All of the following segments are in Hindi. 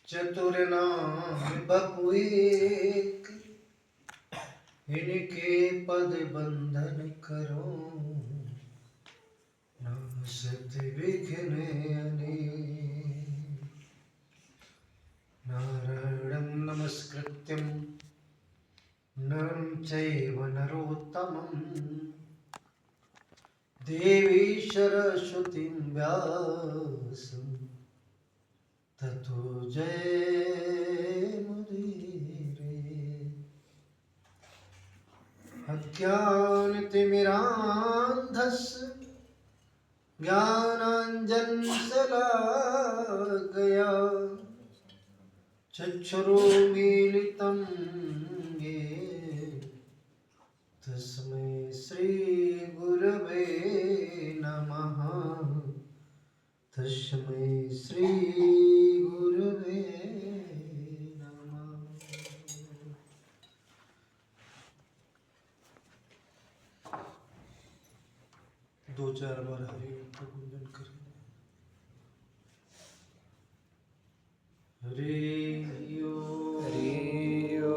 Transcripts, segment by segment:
चतुर नाम बपु एक, इनके पद बंधन करो, नासत विघ्न अनेक। नारायणं नमस्कृत्यं नरं चैव नरोत्तमं, देवी सरस्वतीं व्यासं ततो जयमुदीरये। अज्ञानतिमिरान्धस्य ज्ञानाञ्जनशलाकया चक्षुरुन्मीलितं येन तस्मै श्रीगुरवे नमः। तस्मै श्रीगुरवे नमः। दो चार बार हरि ओम का गुंजन करें। हरि ओम हरि ओम।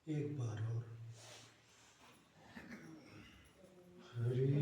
एक बार और हरि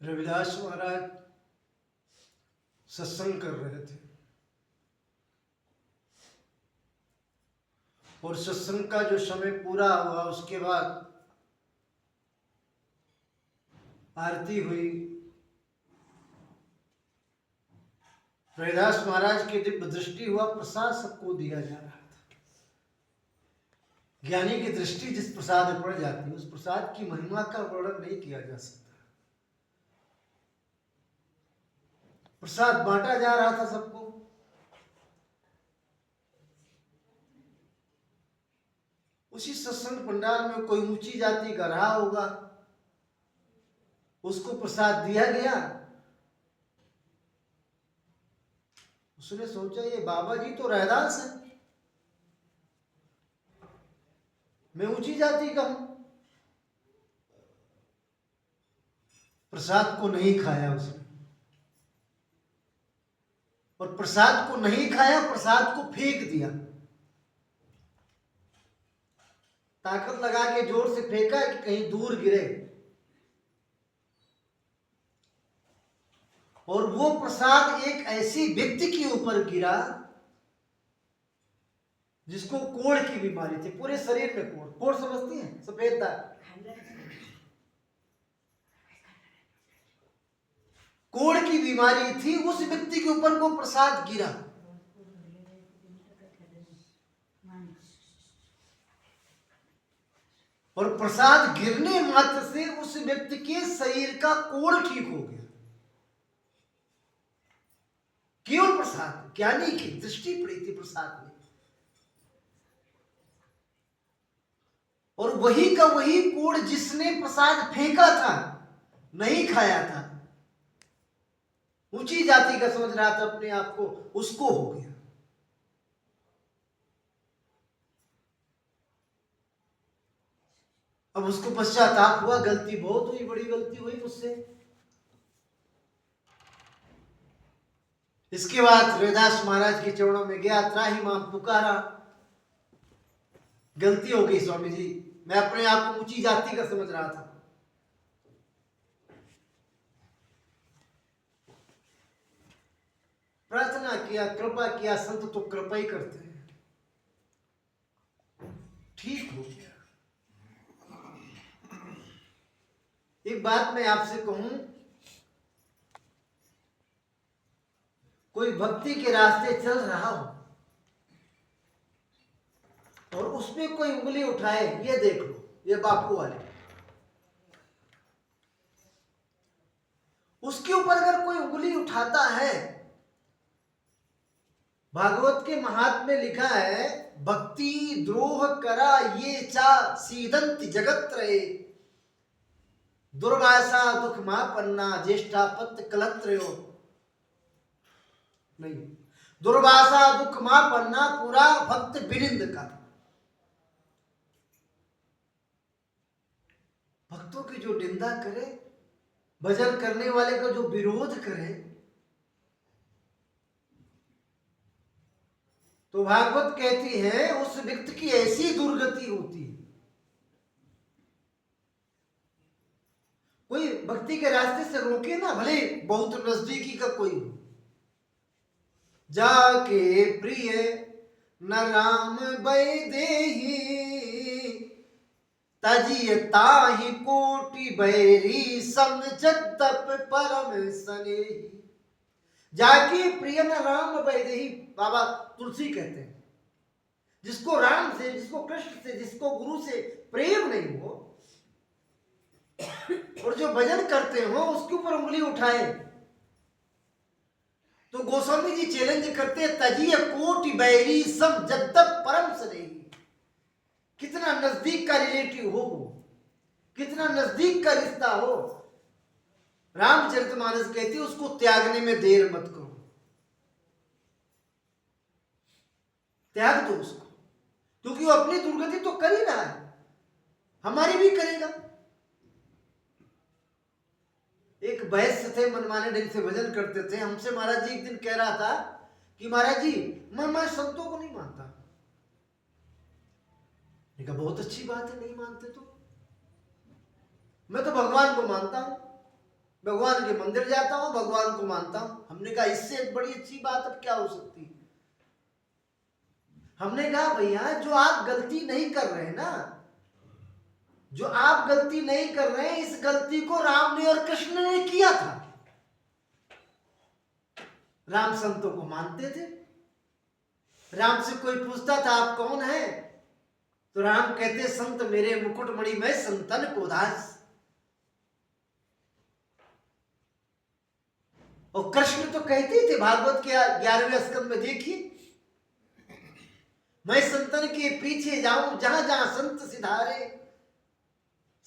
रविदास महाराज सत्संग कर रहे थे और सत्संग का जो समय पूरा हुआ उसके बाद आरती हुई। रविदास महाराज की दिव्य दृष्टि हुआ, प्रसाद सबको दिया जा रहा था। ज्ञानी की दृष्टि जिस प्रसाद में पड़ जाती है उस प्रसाद की महिमा का वर्णन नहीं किया जा सकता। प्रसाद बांटा जा रहा था सबको। उसी सत्संग पंडाल में कोई ऊंची जाति का रहा होगा, उसको प्रसाद दिया गया। उसने सोचा ये बाबा जी तो रैदास है, मैं ऊंची जाति का हूं। प्रसाद को नहीं खाया उसने, और प्रसाद को नहीं खाया, प्रसाद को फेंक दिया। ताकत लगा के जोर से फेंका कि कहीं दूर गिरे, और वो प्रसाद एक ऐसी व्यक्ति के ऊपर गिरा जिसको कोढ़ की बीमारी थी, पूरे शरीर में कोढ़। कोढ़ समझती हैं? सफेद दाग। कोढ़ की बीमारी थी, उस व्यक्ति के ऊपर वो प्रसाद गिरा। और प्रसाद गिरने मात्र से उस व्यक्ति के शरीर का कोढ़ ठीक हो गया। केवल प्रसाद, ज्ञानी की दृष्टि पड़ी थी प्रसाद में। और वही का वही कोढ़ जिसने प्रसाद फेंका था, नहीं खाया था, ऊंची जाति का समझ रहा था अपने आप को, उसको हो गया। अब उसको पश्चाताप हुआ, गलती बहुत हुई, बड़ी गलती हुई मुझसे। इसके बाद रविदास महाराज के चरणों में गया, त्राही मां पुकारा, गलती हो गई स्वामी जी, मैं अपने आप को ऊंची जाति का समझ रहा था। प्रार्थना किया, कृपा किया, संत तो कृपा ही करते हैं, ठीक हो गया। एक बात मैं आपसे कहूं, कोई भक्ति के रास्ते चल रहा हो और उसमें कोई उंगली उठाए, ये देख लो, ये बापू वाले, उसके ऊपर अगर कोई उंगली उठाता है, भागवत के महात्म्य में लिखा है, भक्ति द्रोह करा ये चा सीदंत जगत रहे, दुर्वासा दुख मापन्ना ज्येष्ठा पत्त कलत्रयो, नहीं, दुर्वासा दुख मापन्ना पूरा भक्त बिरिंद का। भक्तों की जो निंदा करे, भजन करने वाले का जो विरोध करे, तो भागवत कहती है उस व्यक्ति की ऐसी दुर्गति होती है। कोई भक्ति के रास्ते से रोके ना, भले बहुत नजदीकी का कोई हो, जाके प्रिय न राम बैदेही तजिय ताहि कोटि बैरी सम जगतप परम सनेही। जाके प्रिय न राम बैदेही, बाबा तुलसी कहते हैं, जिसको राम से, जिसको कृष्ण से, जिसको गुरु से प्रेम नहीं हो और जो भजन करते हो उसके ऊपर उंगली उठाए, तो गोस्वामी जी चैलेंज करते हैं, तजिय कोटि बैरी सम जगतप परम सनेही। कितना नजदीक का रिलेटिव हो, कितना नजदीक का रिश्ता हो, रामचरितमानस कहती है उसको त्यागने में देर मत करो, त्याग दो उसको, क्योंकि वो अपनी दुर्गति तो कर ही रहा है, हमारी भी करेगा। एक वैश्य थे, मनमाने ढंग से भजन करते थे, हमसे महाराज जी एक दिन कह रहा था कि महाराज जी मैं संतों को नहीं मानता। कहा बहुत अच्छी बात है, नहीं मानते तो, मैं तो भगवान को मानता हूं, भगवान के मंदिर जाता हूं, भगवान को मानता हूं। हमने कहा इससे बड़ी अच्छी बात अब क्या हो सकती है। हमने कहा भैया जो आप गलती नहीं कर रहे ना, जो आप गलती नहीं कर रहे हैं, इस गलती को राम ने और कृष्ण ने किया था। राम संतों को मानते थे, राम से कोई पूछता था आप कौन है, तो राम कहते संत मेरे मुकुटमणि में संतन को दास। और कृष्ण तो कहते थे, भागवत के 11वें स्कंद में देखिए, मैं संतन के पीछे जाऊं जहां जहां संत सिधारे,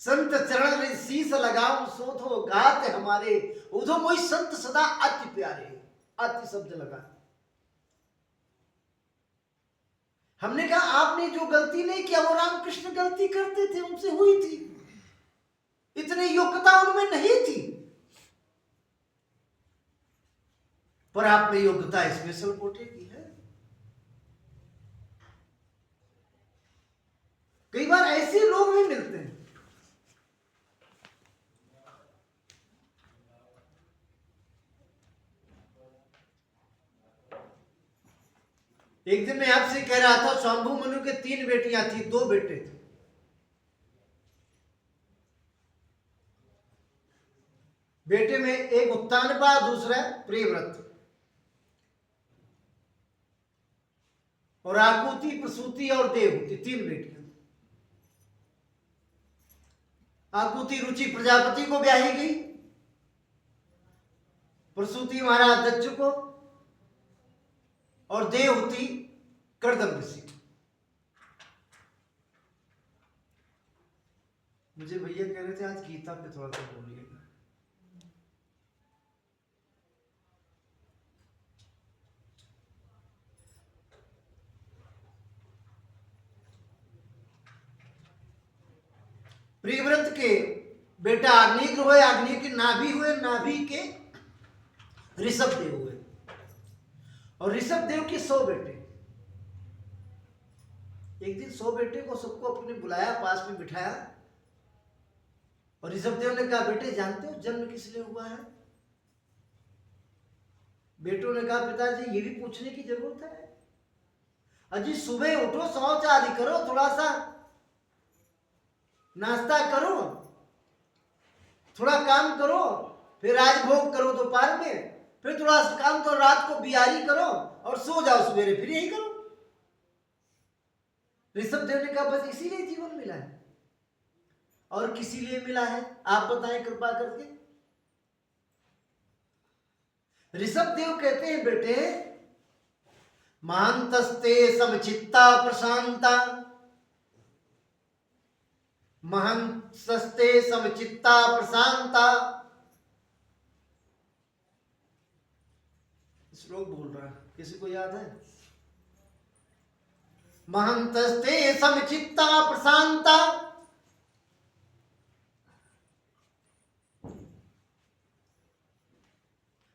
संत चरण में शीस लगाऊं सोधो गात हमारे, उधो मोहि संत सदा अति प्यारे। अति शब्द लगा। हमने कहा आपने जो गलती नहीं किया वो रामकृष्ण गलती करते थे, उनसे हुई थी, इतनी योग्यता उनमें नहीं थी, पर आप में योग्यता स्पेशल कोटे की है। कई बार ऐसे लोग भी मिलते हैं। एक दिन मैं आपसे कह रहा था, स्वाम्भु मनु के 3 बेटियां थी, 2 बेटे थे। बेटे में एक उत्तानपा, दूसरा प्रियव्रत, और आकुति, प्रसूति और देवहूति, 3 बेटियां। आकुति रुचि प्रजापति को ब्याही गई, प्रसूति महाराज दक्ष को, और देवहूति कर्दम ऋषि। मुझे भैया कह रहे थे आज गीता पे थोड़ा सा बोलिएगा। प्रियव्रत के बेटा अग्निग्र हुए, अग्नि के नाभि हुए, नाभि के ऋषभ देव हुए, और ऋषभ देव के 100 बेटे। एक दिन 100 बेटे को सबको अपने बुलाया, पास में बिठाया और ऋषभदेव ने कहा, बेटे जानते हो जन्म किस लिए हुआ है? बेटों ने कहा, पिताजी ये भी पूछने की जरूरत है? अजी सुबह उठो, शौच आदि करो, थोड़ा सा नाश्ता करो, थोड़ा काम करो, फिर राजभोग करो दोपहर में, फिर थोड़ा सा काम करो, रात को बियारी करो और सो जाओ, सवेरे फिर यही करो। ऋषभदेव ने कहा, बस इसीलिए जीवन मिला है और किसी लिए मिला है? आप बताएं कृपा करके। ऋषभदेव कहते हैं, बेटे महांतस्ते समचित्ता प्रशांता, महंतस्ते समचित्ता प्रशांता। श्लोक बोल रहा है, किसी को याद है? महंतस्ते समचित्ता प्रशांता,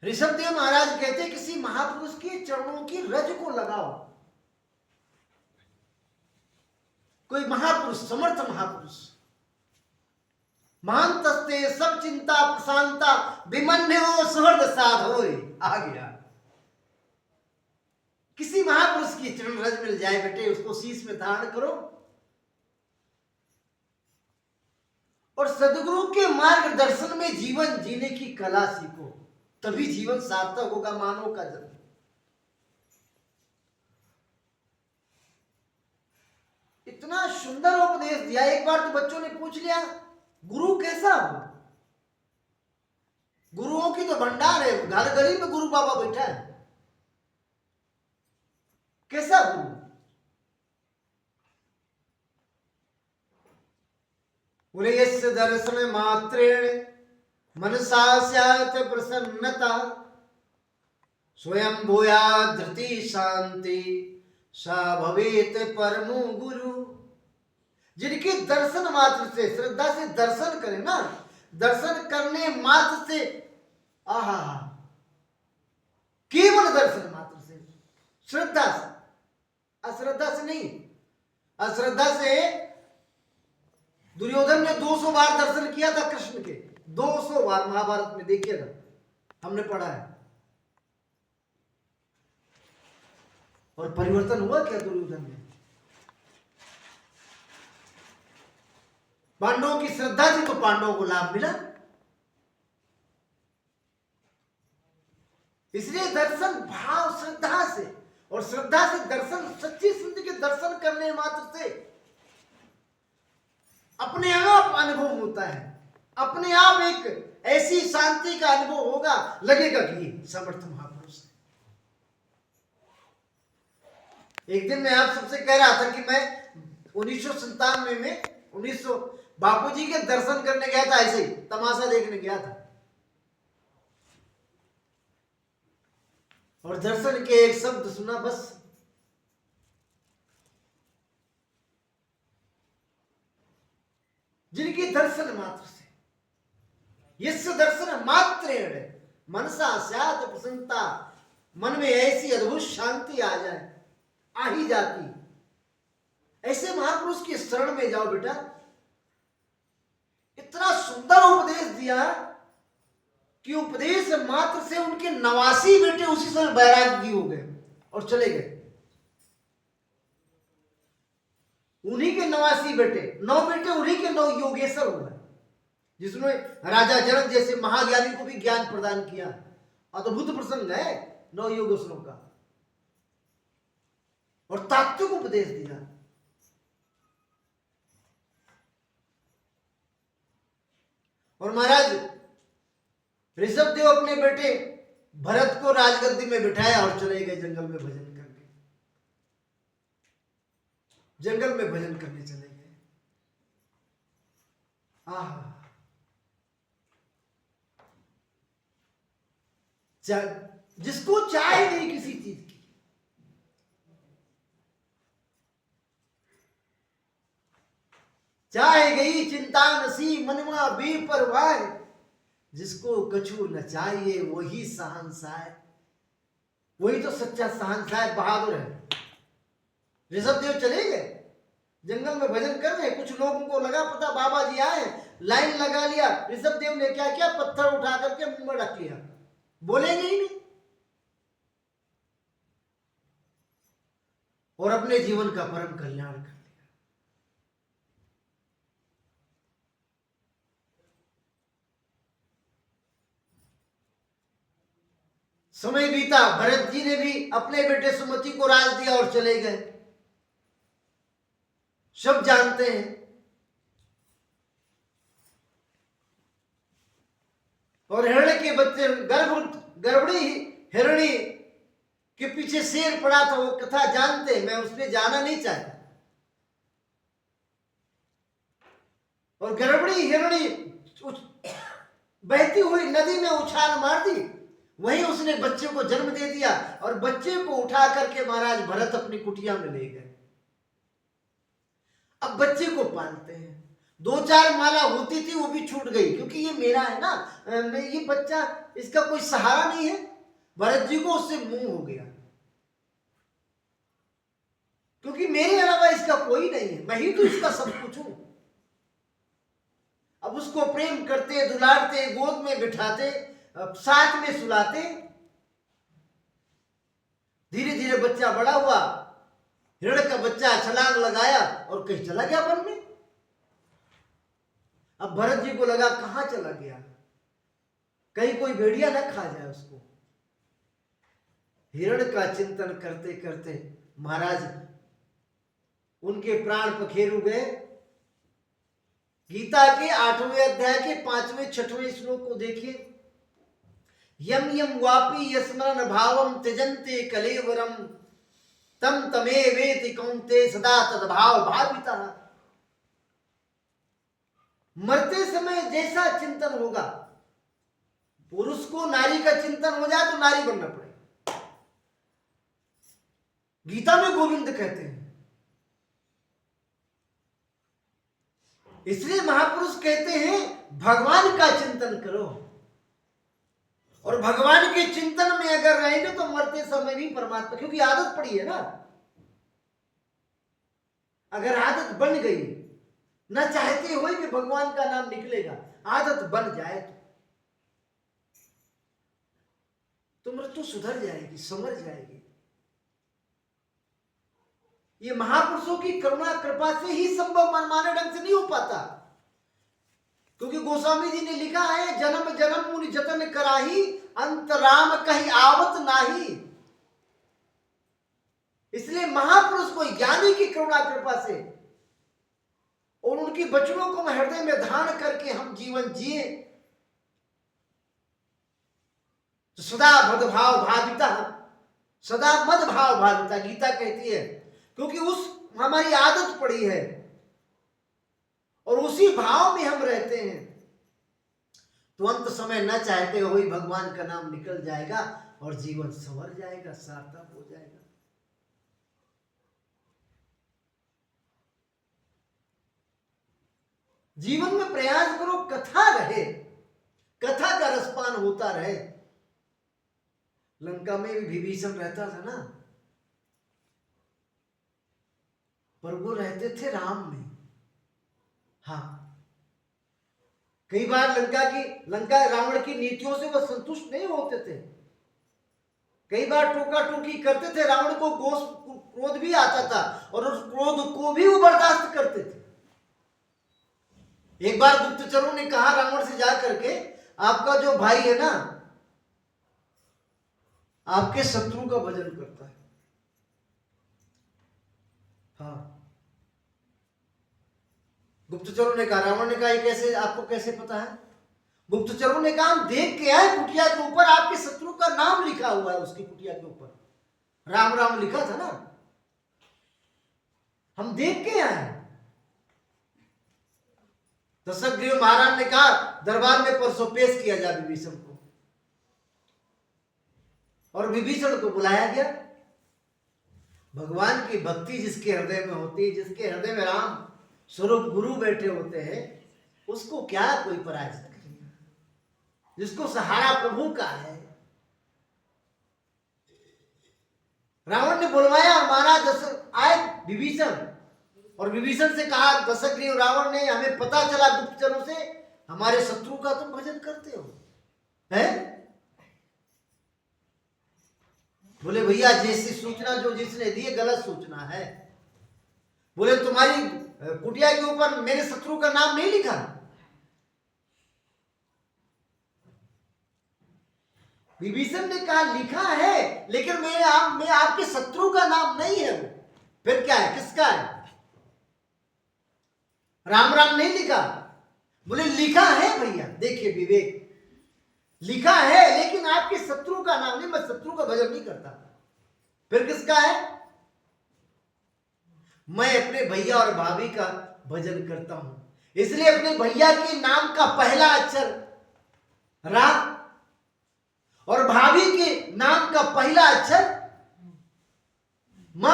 ऋषभदेव महाराज कहते हैं, किसी महापुरुष के चरणों की रज को लगाओ। कोई महापुरुष, समर्थ महापुरुष, महांतस्ते सब चिंता प्रशांता, विमन्यो सुहृद साधोय। आ गया, किसी महापुरुष की चरण रज मिल जाए बेटे, उसको शीश में धारण करो और सदगुरु के मार्गदर्शन में जीवन जीने की कला सीखो, तभी जीवन सार्थक होगा मानव का जन्म। इतना सुंदर उपदेश दिया। एक बार तो बच्चों ने पूछ लिया, गुरु कैसा हो? गुरुओं की तो भंडार है, घर गली में गुरु बाबा बैठा है, कैसा गुरु? बोले, यस्य दर्शन मात्रेण मनसा स्यात् प्रसन्नता, स्वयं भूया धृति शांति, सा भवेत परमो गुरु। जिनके दर्शन मात्र से, श्रद्धा से दर्शन करें ना, दर्शन करने मात्र से, आहा, केवल दर्शन मात्र से, श्रद्धा से, अश्रद्धा से नहीं। अश्रद्धा से दुर्योधन ने 200 बार दर्शन किया था कृष्ण के, 200 बार, महाभारत में देखिएगा, हमने पढ़ा है। और परिवर्तन हुआ क्या दुर्योधन में? पांडवों की श्रद्धा थी तो पांडवों को लाभ मिला। इसलिए दर्शन भाव श्रद्धा से, और श्रद्धा से दर्शन, सच्ची जिंदगी के दर्शन करने मात्र से अपने आप अनुभव होता है, अपने आप एक ऐसी शांति का अनुभव होगा, लगेगा कि समर्थ महापुरुष है। एक दिन मैं आप सबसे कह रहा था कि मैं 1997 में 1900 बापूजी के दर्शन करने गया था, ऐसे ही तमाशा देखने गया था, और दर्शन के एक शब्द सुना बस, जिनकी दर्शन मात्र से, यस्य दर्शन मात्रेण मनसा स्यात् प्रसन्नता, मन में ऐसी अद्भुत शांति आ जाए, आ ही जाती। ऐसे महापुरुष की शरण में जाओ बेटा। इतना सुंदर उपदेश दिया कि उपदेश मात्र से उनके 89 बेटे उसी समय बैरागी हो गए और चले गए। उन्हीं के 89 बेटे, 9 बेटे उन्हीं के 9 योगेश्वर हुए, जिसने राजा जनक जैसे महाज्ञानी को भी ज्ञान प्रदान किया। अद्भुत प्रसंग है 9 योगेश्वरों का, और तात्विक उपदेश दिया। और महाराज ऋषभदेव अपने बेटे भरत को राजगद्दी में बिठाया और चले गए जंगल में भजन करने। जंगल में भजन करने चले गए। जिसको चाहे नहीं किसी चीज की, चाहे गई चिंता नसी मनवा बेपरवाह, जिसको कछु न चाहिए वही शहंशाह। वही तो सच्चा शहंशाह बहादुर है। ऋषभदेव चले गए जंगल में भजन कर रहे, कुछ लोगों को लगा पता बाबा जी आए, लाइन लगा लिया। ऋषभदेव ने क्या किया, पत्थर उठा करके मुंह में रख लिया, बोलेंगे ही नहीं, और अपने जीवन का परम कल्याण कर लिया। समय बीता, भरत जी ने भी अपने बेटे सुमति को राज दिया और चले गए, सब जानते हैं। और हिरण्य के बच्चे गर्भणी हिरणी के पीछे शेर पड़ा था, वो कथा जानते, मैं उसमें जाना नहीं चाहता। और गर्भणी हिरणी बहती हुई नदी में उछाल मार दी, वहीं उसने बच्चे को जन्म दे दिया, और बच्चे को उठा करके महाराज भरत अपनी कुटिया में ले गए। अब बच्चे को पालते हैं, 2-4 माला होती थी वो भी छूट गई, क्योंकि ये मेरा है ना, ये बच्चा, इसका कोई सहारा नहीं है। भरत जी को उससे मुंह हो गया, क्योंकि मेरे अलावा इसका कोई नहीं है, मैं ही तो इसका सब कुछ हूं। अब उसको प्रेम करते, दुलारते, गोद में बिठाते, साथ में सुलाते। धीरे धीरे बच्चा बड़ा हुआ, हिरण का बच्चा छलांग लगाया और कहीं चला गया वन में। अब भरत जी को लगा कहां चला गया, कहीं कोई भेड़िया न खा जाए उसको। हिरण का चिंतन करते करते महाराज उनके प्राण पखेरु गए। गीता के 8वें अध्याय के 5वें 6वें श्लोक को देखिए। यम यम वापी यस्मरण भावम त्यजन्ते कलेवरम तम तमेवेति कौन्ते सदा तद्भाव भाविता। मरते समय जैसा चिंतन होगा, पुरुष को नारी का चिंतन हो जाए तो नारी बनना पड़ेगा, गीता में गोविंद कहते हैं। इसलिए महापुरुष कहते हैं भगवान का चिंतन करो, और भगवान के चिंतन में अगर रहेंगे तो मरते समय भी परमात्मा, क्योंकि आदत पड़ी है ना। अगर आदत बन गई, न चाहते हुए भी भगवान का नाम निकलेगा, आदत बन जाए तो मृत्यु सुधर जाएगी, संवर जाएगी। ये महापुरुषों की करुणा कृपा से ही संभव, मनमाने ढंग से नहीं हो पाता। क्योंकि गोस्वामी जी ने लिखा है, जन्म जन्म मुनि जतन कराही, अंत राम कहीं आवत नाही। इसलिए महापुरुष को, ज्ञानी की करुणा कृपा से और उनकी वचनों को हृदय में धारण करके हम जीवन जिए तो सदा मदभाव भाविता, सदा मद भाव भाविता गीता कहती है। क्योंकि उस हमारी आदत पड़ी है और उसी भाव में हम रहते हैं, तो अंत समय न चाहते हुए भगवान का नाम निकल जाएगा और जीवन संवर जाएगा, सार्थक हो जाएगा। जीवन में प्रयास करो, कथा रहे, कथा का रसपान होता रहे। लंका में भी विभीषण रहता था ना, पर वो रहते थे राम में। हाँ, कई बार लंका रावण की नीतियों से वह संतुष्ट नहीं होते थे, कई बार टोका टोकी करते थे, रावण को क्रोध भी आता था और उस क्रोध को भी वो बर्दाश्त करते थे। एक बार गुप्तचरों ने कहा रावण से जाकर के, आपका जो भाई है ना, आपके शत्रु का भजन करता है। हाँ, गुप्तचरों ने कहा, रावण ने कहा ये कैसे, आपको कैसे पता है? गुप्तचरों ने कहा हम देख के आए, कुटिया के ऊपर आपके शत्रु का नाम लिखा हुआ है, उसकी कुटिया के ऊपर राम राम लिखा था ना, हम देख के आए। दशग्रीव महाराज ने कहा दरबार में परसों पेश किया जाए विभीषण को, और विभीषण को बुलाया गया। भगवान की भक्ति जिसके हृदय में होती है, जिसके हृदय में राम स्वरूप गुरु बैठे होते हैं, उसको क्या कोई पराजित करेगा, जिसको सहारा प्रभु का है। रावण ने बुलवाया, महाराज आए विभीषण, और विभीषण से कहा, दशग्रीव रावण ने, हमें पता चला गुप्तचरों से हमारे शत्रु का तुम भजन करते हो, हैं? बोले भैया जैसी सूचना जो जिसने दी गलत सूचना है। बोले तुम्हारी कुटिया के ऊपर मेरे शत्रु का नाम नहीं लिखा। विभीषण ने कहा लिखा है, लेकिन मैं आपके शत्रु का नाम नहीं है वो। फिर क्या है, किसका है? राम राम नहीं लिखा। बोले लिखा है भैया, देखिए विवेक, लिखा है लेकिन आपके शत्रु का नाम नहीं, मैं शत्रु का भजन नहीं करता। फिर किसका है? मैं अपने भैया और भाभी का भजन करता हूं, इसलिए अपने भैया के नाम का पहला अक्षर रा और भाभी के नाम का पहला अक्षर म,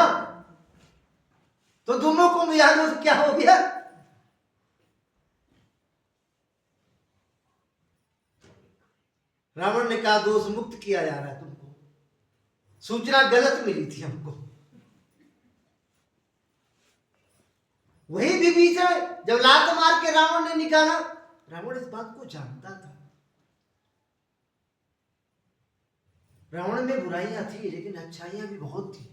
तो दोनों को मिला दो तो क्या हो गया? रावण ने कहा दोष मुक्त किया जा रहा है तुमको, सूचना गलत मिली थी हमको। वही विभीषण जब लात मार के रावण ने निकाला, रावण इस बात को जानता था। रावण में बुराइयां थी लेकिन अच्छाइयां भी बहुत थी।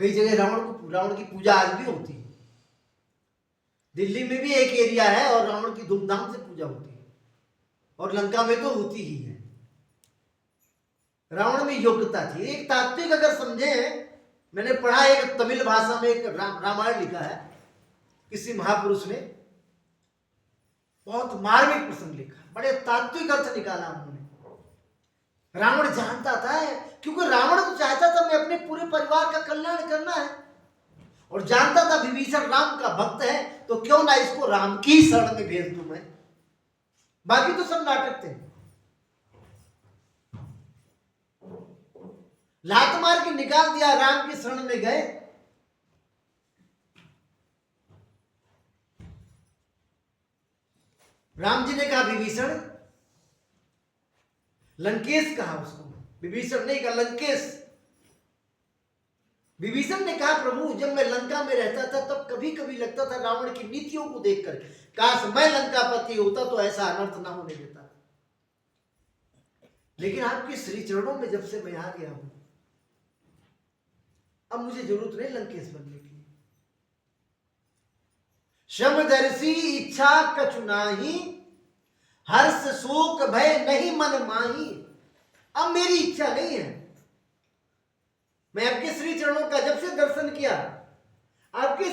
कई जगह रावण की पूजा आज भी होती है। दिल्ली में भी एक एरिया है और रावण की धूमधाम से पूजा होती है, और लंका में तो होती ही है। रावण में योग्यता थी। एक तात्विक अगर समझे, मैंने पढ़ा एक तमिल भाषा में एक रामायण लिखा है किसी महापुरुष ने, बहुत मार्मिक प्रसंग लिखा, बड़े तात्विक अर्थ निकाला उन्होंने। रावण जानता था, क्योंकि रावण तो चाहता था मैं अपने पूरे परिवार का कल्याण करना है, और जानता था विभीषण राम का भक्त है, तो क्यों ना इसको राम की शरण में भेज दूं मैं। बाकी तो सब नाटक थे। लात मार के निकाल दिया, राम की शरण में गए। राम जी ने कहा विभीषण, लंकेश कहा उसको, विभीषण नहीं कहा लंकेश। विभीषण ने कहा प्रभु जब मैं लंका में रहता था तब कभी कभी लगता था रावण की नीतियों को देखकर, काश मैं लंकापति होता तो ऐसा अनर्थ ना होने देता। लेकिन आपके श्री चरणों में जब से मैं आ गया हूं, अब मुझे जरूरत नहीं लंकेश बनने की। शमदर्शी इच्छा कछु नाही, हर्ष शोक भय नहीं मन माही। अब मेरी इच्छा नहीं है। मैं आपके श्री चरणों का जब से दर्शन किया, आपके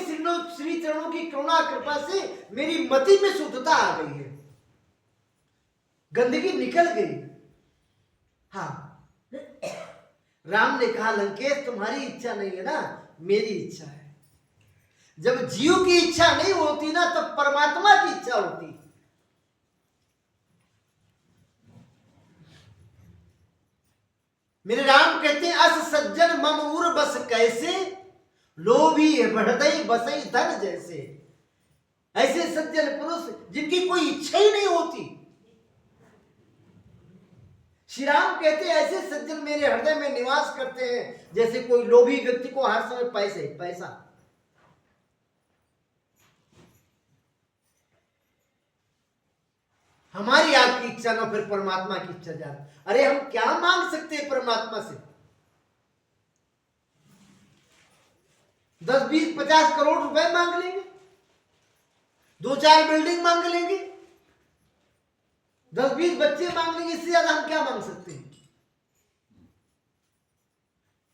श्री चरणों की करुणा कृपा से मेरी मति में शुद्धता आ गई है, गंदगी निकल गई। हाँ, राम ने कहा लंकेश तुम्हारी इच्छा नहीं है ना, मेरी इच्छा है। जब जीव की इच्छा नहीं होती ना, तब परमात्मा की इच्छा होती। मेरे राम कहते हैं अस सज्जन मम उर बस कैसे, लोभी हृदय बसई धन जैसे। ऐसे सज्जन पुरुष जिनकी कोई इच्छा ही नहीं होती, श्री राम कहते हैं ऐसे सज्जन मेरे हृदय में निवास करते हैं जैसे कोई लोभी व्यक्ति को हर समय पैसा। हमारी आपकी इच्छा ना, फिर परमात्मा की इच्छा जाए। अरे हम क्या मांग सकते हैं परमात्मा से? 10, 20, 50 करोड़ रुपए मांग लेंगे, 2-4 बिल्डिंग मांग लेंगे, 10, 20 बच्चे मांग लेंगे, इससे ज्यादा हम क्या मांग सकते हैं?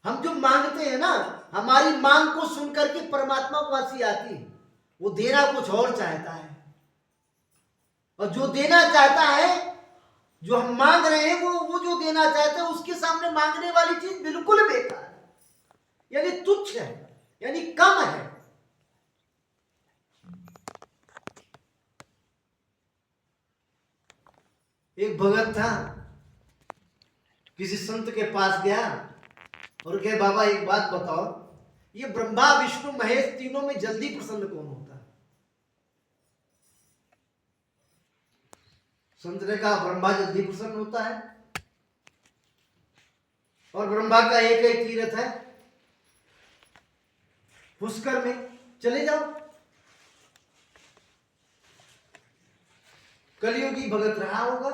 हम जो मांगते हैं ना, हमारी मांग को सुनकर के परमात्मा को हंसी आती है। वो देना कुछ और चाहता है, और जो देना चाहता है, जो हम मांग रहे हैं, वो जो देना चाहता है उसके सामने मांगने वाली चीज बिल्कुल बेकार है, यानी तुच्छ है, यानी कम है। एक भगत था, किसी संत के पास गया और कहे बाबा एक बात बताओ, ये ब्रह्मा विष्णु महेश तीनों में जल्दी प्रसन्न कौन होता है? संत ने कहा ब्रह्मा जल्दी प्रसन्न होता है, और ब्रह्मा का एक ही तीर्थ है पुष्कर में, चले जाओ। कलियुगी भगत रहा होगा,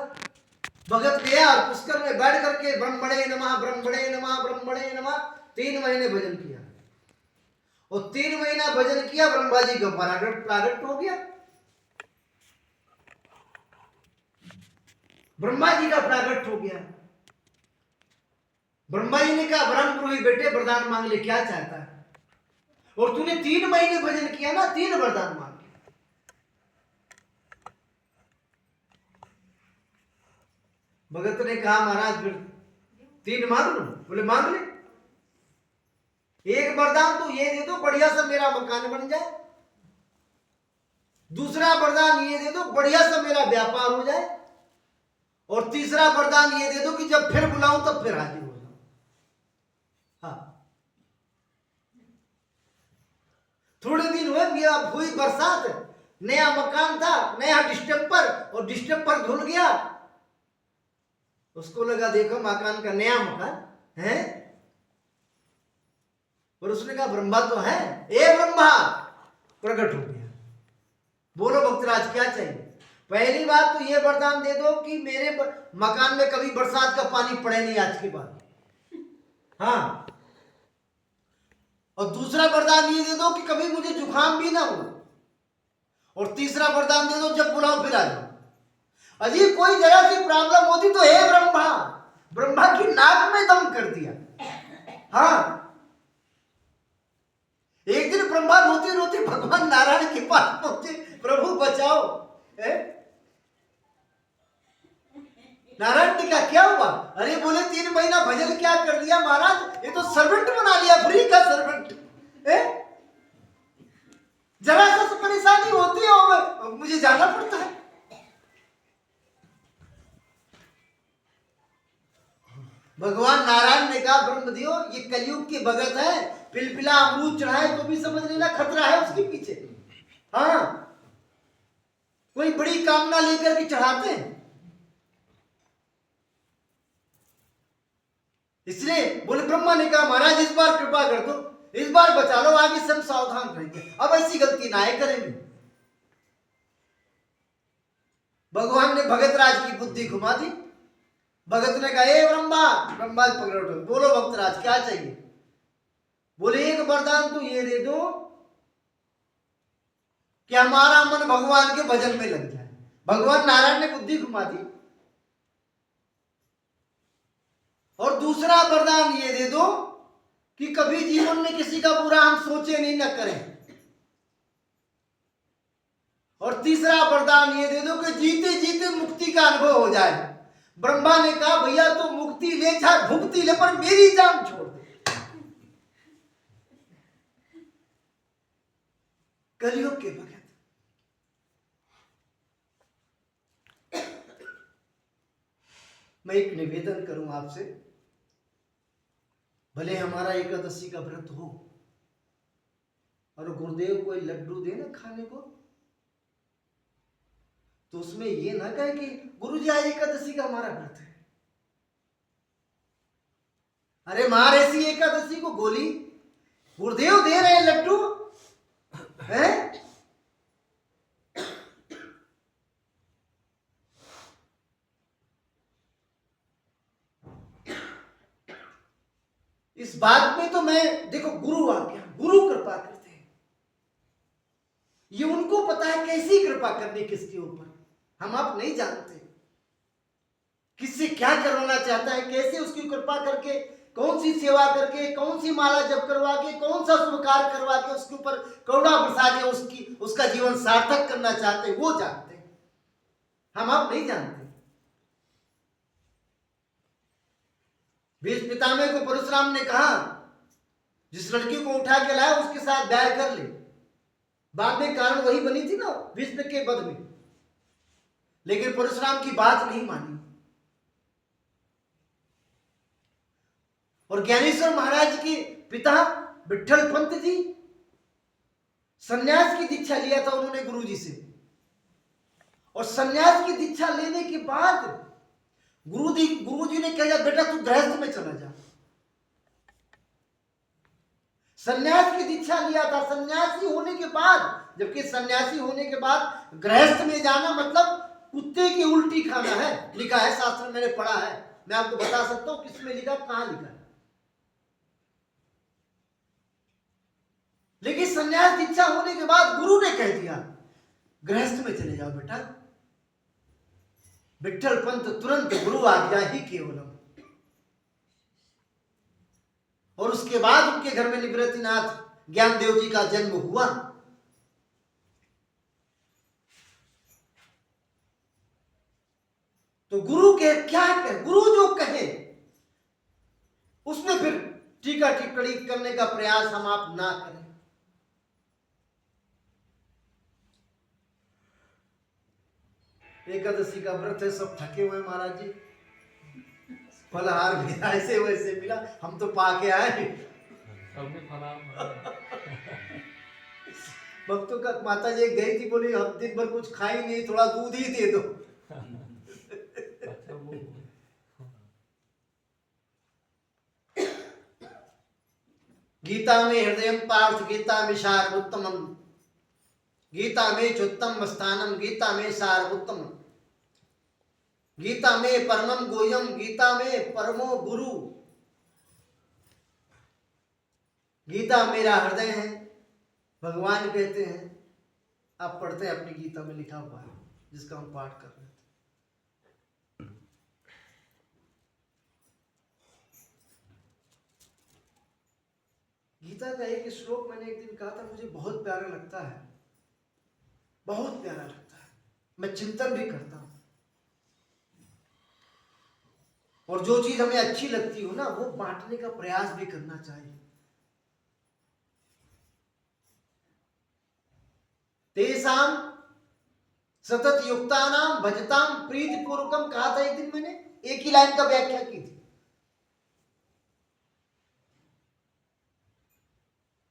भगत गया और पुष्कर में बैठ करके ब्रह्मणे नमः ब्रह्मणे नमः ब्रह्मणे नमः 3 महीने भजन किया, और 3 महीना भजन किया, ब्रह्मा जी का प्रागट हो गया। ब्रह्मा जी का प्रागट हो गया। ब्रह्मा जी ने कहा ब्रह्म पुरोहित बेटे वरदान मांग ले, क्या चाहता है? और तूने 3 महीने भजन किया ना, 3 वरदान मांग ले। भगत ने कहा महाराज फिर 3 मांग लो? बोले मांग ले। एक वरदान तो ये दे दो बढ़िया सा मेरा मकान बन जाए, दूसरा वरदान ये दे दो बढ़िया सा मेरा व्यापार हो जाए, और तीसरा वरदान ये दे दो कि जब फिर बुलाऊं तब फिर हाजिर हो जाऊं। हाँ, थोड़े दिन हुए हुई बरसात, नया मकान था, नया डिस्टेम्पर, और डिस्टेम्पर धुल गया। उसको लगा देखो मकान का नया मकान है, और उसने कहा ब्रह्मा तो है। ए ब्रह्मा, प्रकट हो गया। बोलो भक्तराज क्या चाहिए? पहली बात तो ये वरदान दे दो कि मेरे मकान में कभी बरसात का पानी पड़े नहीं आज के बाद। हाँ, और दूसरा वरदान ये दे दो कि कभी मुझे जुकाम भी ना हो, और तीसरा वरदान दे दो जब बुलाओ फिर आ जाओ। अजी कोई जरा सी प्रॉब्लम होती तो हे ब्रह्मा, ब्रह्मा की नाक में दम कर दिया। हाँ, एक दिन ब्रह्मा रोते रोते भगवान नारायण के पास पहुंचे, प्रभु बचाओ। नारायण ने कहा क्या हुआ? अरे बोले 3 महीना भजन क्या कर दिया महाराज, ये तो सर्वेंट बना लिया, फ्री का सर्वेंट। जरा सा परेशानी होती है मुझे जाना पड़ता है। भगवान नारायण ने कहा ब्रह्मदेव ये कलयुग के भगत है, पिलपिला अमरूद चढ़ाए तो भी समझ लेना खतरा है उसके पीछे। हाँ, कोई बड़ी कामना लेकर के चढ़ाते हैं, इसलिए बोले ब्रह्मा ने कहा महाराज इस बार कृपा कर दो, इस बार बचा लो, आगे से हम सावधान रहेंगे, अब ऐसी गलती ना आए करेंगे। भगवान ने भगत राज की बुद्धि घुमा दी। भगत ने कहा ए ब्रह्मा, ब्रह्मा पकड़, बोलो भक्तराज क्या चाहिए? बोले एक वरदान तो ये दे दो कि हमारा मन भगवान के भजन में लग जाए। भगवान नारायण ने बुद्धि घुमा दी। और दूसरा वरदान ये दे दो कि कभी जीवन में किसी का बुरा हम सोचे नहीं, न करें। और तीसरा वरदान ये दे दो कि जीते जीते मुक्ति का अनुभव हो जाए। ब्रह्मा ने कहा भैया तो मुक्ति ले चाहे भुक्ति ले, पर मेरी जान छोड़ दे। कलयुग के भगत, मैं एक निवेदन करूं आपसे, भले हमारा एकादशी का व्रत हो और गुरुदेव कोई लड्डू दे ना खाने को, तो उसमें ये ना कहे कि गुरुजी आज एकादशी का हमारा व्रत है। अरे मार ऐसी एकादशी को गोली, गुरुदेव दे रहे लड्डू है। इस बात में तो मैं देखो गुरु आज्ञा, गुरु कृपा करते हैं, ये उनको पता है कैसी कृपा करनी किसके ऊपर, हम आप नहीं जानते। किससे क्या करवाना चाहता है, कैसे उसकी कृपा करके, कौन सी सेवा करके, कौन सी माला जप करवा के, कौन सा शुभ कार्य करवा के उसके ऊपर करुणा बरसा के उसका जीवन सार्थक करना चाहते हैं, वो जानते हैं, हम आप नहीं जानते। भीष्म पितामह को परशुराम ने कहा जिस लड़की को उठा के लाया उसके साथ ब्याह कर ले। बाद में कारण वही बनी थी ना भीष्म के वध में, लेकिन परशुराम की बात नहीं मानी। और ज्ञानेश्वर महाराज के पिता विठल पंत जी सन्यास की दीक्षा लिया था उन्होंने गुरुजी से, और सन्यास की दीक्षा लेने के बाद गुरुजी ने कहा बेटा तू गृहस्थ में चला जा। सन्यास की दीक्षा लिया था सन्यासी होने के बाद। जबकि सन्यासी होने के बाद गृहस्थ में जाना मतलब कुत्ते की उल्टी खाना है, लिखा है शास्त्र, मैंने पढ़ा है। मैं आपको बता सकता हूं किसमें लिखा, कहां लिखा है। लेकिन सन्यास दीक्षा होने के बाद गुरु ने कह दिया गृहस्थ में चले जाओ बेटा। विठल पंत तुरंत गुरु आज्ञा ही केवलम। और उसके बाद उनके घर में निवृत्तिनाथ ज्ञानदेव जी का जन्म हुआ। तो गुरु के क्या कहे, गुरु जो कहे उसमें फिर टीका टिप्पणी करने का प्रयास हम आप ना करें। एकादशी का व्रत है, सब थके हुए महाराज जी, फलहार भी ऐसे वैसे मिला, हम तो पाके आए। भक्तों का माता जी गई थी, बोली हम दिन भर कुछ खाई नहीं, थोड़ा दूध ही दे दो। गीता में हृदय पार्थ, गीता में सारवुत्तमम, गीता में चुत्तम स्थानम, गीता में सारवुत्तम, गीता में परमम गोयम, गीता में परमो गुरु। गीता मेरा हृदय है, भगवान कहते हैं। आप पढ़ते हैं अपनी गीता में लिखा हुआ है, जिसका हम पाठ कर रहे थे। गीता का एक श्लोक मैंने एक दिन कहा था, मुझे बहुत प्यारा लगता है, बहुत प्यारा लगता है, मैं चिंतन भी करता हूं। और जो चीज हमें अच्छी लगती हो ना, वो बांटने का प्रयास भी करना चाहिए। तेसाम सतत युक्तानाम भजताम प्रीति पूर्वकम कहा था एक दिन मैंने, एक ही लाइन का व्याख्या की थी।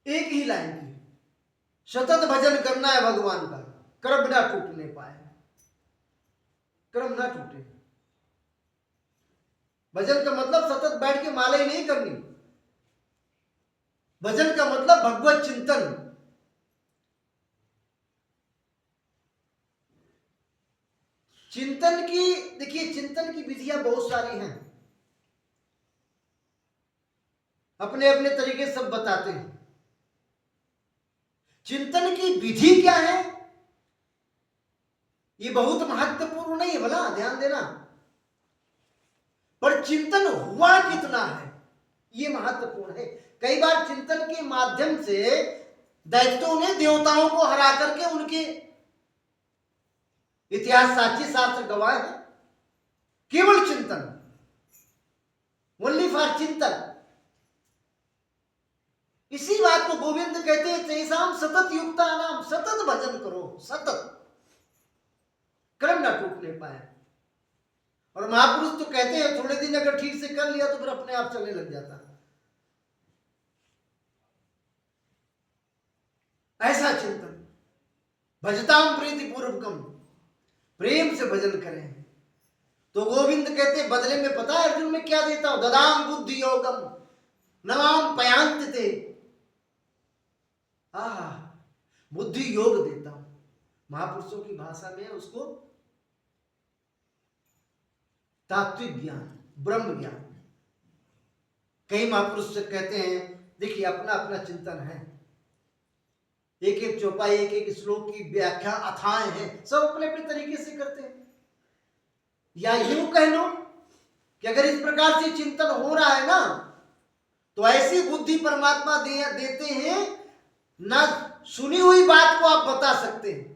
एक ही लाइन की, सतत भजन करना है भगवान का, क्रम ना टूटने पाए, क्रम ना टूटे। भजन का मतलब सतत बैठ के माला ही नहीं करनी, भजन का मतलब भगवत चिंतन। चिंतन की, देखिए चिंतन की विधियां बहुत सारी हैं, अपने अपने तरीके सब बताते हैं। चिंतन की विधि क्या है ये बहुत महत्वपूर्ण नहीं है, भला ध्यान देना, पर चिंतन हुआ कितना है ये महत्वपूर्ण है। कई बार चिंतन के माध्यम से दैत्यों ने देवताओं को हरा करके, उनके इतिहास साक्षी शास्त्र गवाह है, केवल चिंतन, ओनली फॉर चिंतन। इसी बात को गोविंद कहते हैं तेसाम सतत युक्ता नाम, सतत भजन करो, सतत, क्रम ना टूटने पाए। और महापुरुष तो कहते हैं थोड़े दिन अगर ठीक से कर लिया तो फिर अपने आप चलने लग जाता है। ऐसा चिंतन, भजताम प्रीति पूर्वकम, प्रेम से भजन करें। तो गोविंद कहते बदले में पता है अर्जुन में क्या देता हूं, ददाम बुद्धि योगम नवाम पयांते, बुद्धि योग देता हूं। महापुरुषों की भाषा में उसको तात्विक ज्ञान, ब्रह्म ज्ञान। कई महापुरुष कहते हैं देखिए अपना अपना चिंतन है, एक एक चौपाई, एक एक श्लोक की व्याख्या अथाएं हैं, सब अपने अपने तरीके से करते हैं। या यूं कह लो कि अगर इस प्रकार से चिंतन हो रहा है ना, तो ऐसी बुद्धि परमात्मा देते हैं ना, सुनी हुई बात को आप बता सकते हैं,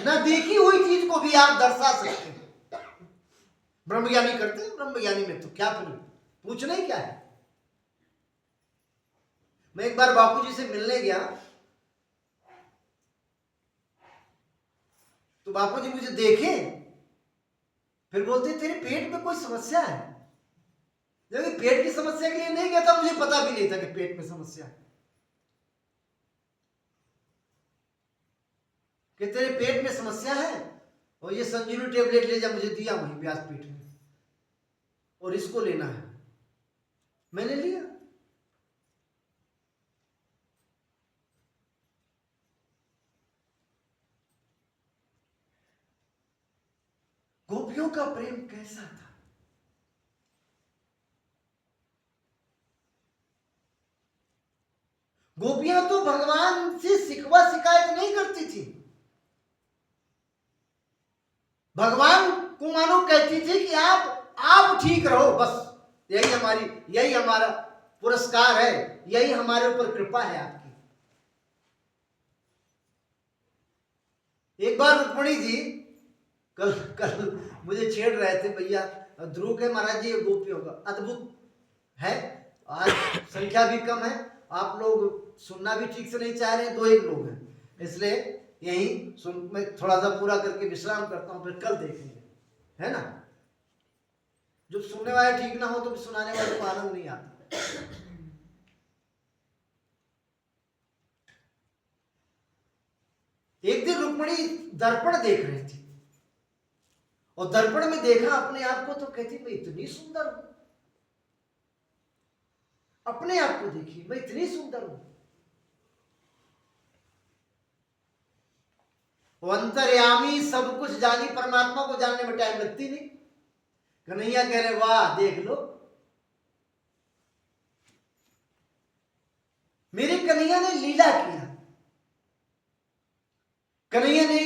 ना देखी हुई चीज को भी आप दर्शा सकते हैं। ब्रह्मज्ञानी करते हैं, ब्रह्मज्ञानी में तो क्या पूछना ही क्या है। मैं एक बार बापूजी से मिलने गया, तो बापूजी मुझे देखे, फिर बोलते तेरे पेट में कोई समस्या है। जबकि पेट की समस्या के लिए नहीं गया था, मुझे पता भी नहीं था कि पेट में समस्या है, कि तेरे पेट में समस्या है और ये संजीवनी टेबलेट ले जा, मुझे दिया वहीं व्यासपीठ में, और इसको लेना है। मैंने लिया, गोपियों का प्रेम कैसा था? गोपियां तो भगवान से शिकवा शिकायत नहीं करती थी, भगवान को मानो कहती थी कि आप ठीक रहो, बस यही हमारा पुरस्कार है, यही हमारे ऊपर कृपा है आपकी। एक बार रुक्मिणी जी कल मुझे छेड़ रहे थे, भैया ध्रुव के महाराज जी ये गोपियों का अद्भुत है, आज संख्या भी कम है, आप लोग सुनना भी ठीक से नहीं चाह रहे, 2-1 लोग हैं, इसलिए यही सुन मैं थोड़ा सा पूरा करके विश्राम करता हूं, फिर कल देखेंगे, है ना। जो सुनने वाले ठीक ना हो तो सुनाने वाले को आनंद नहीं आता। एक दिन रुक्मिणी दर्पण देख रही थी और दर्पण में देखा अपने आप को तो कहती मैं इतनी सुंदर हूं, अपने आप को देखी मैं इतनी सुंदर हूं। अंतर्यामी सब कुछ जानी परमात्मा को जानने में टाइम लगती नहीं। कन्हैया कह रहे वाह देख लो, मेरे कन्हैया ने लीला किया। कन्हैया ने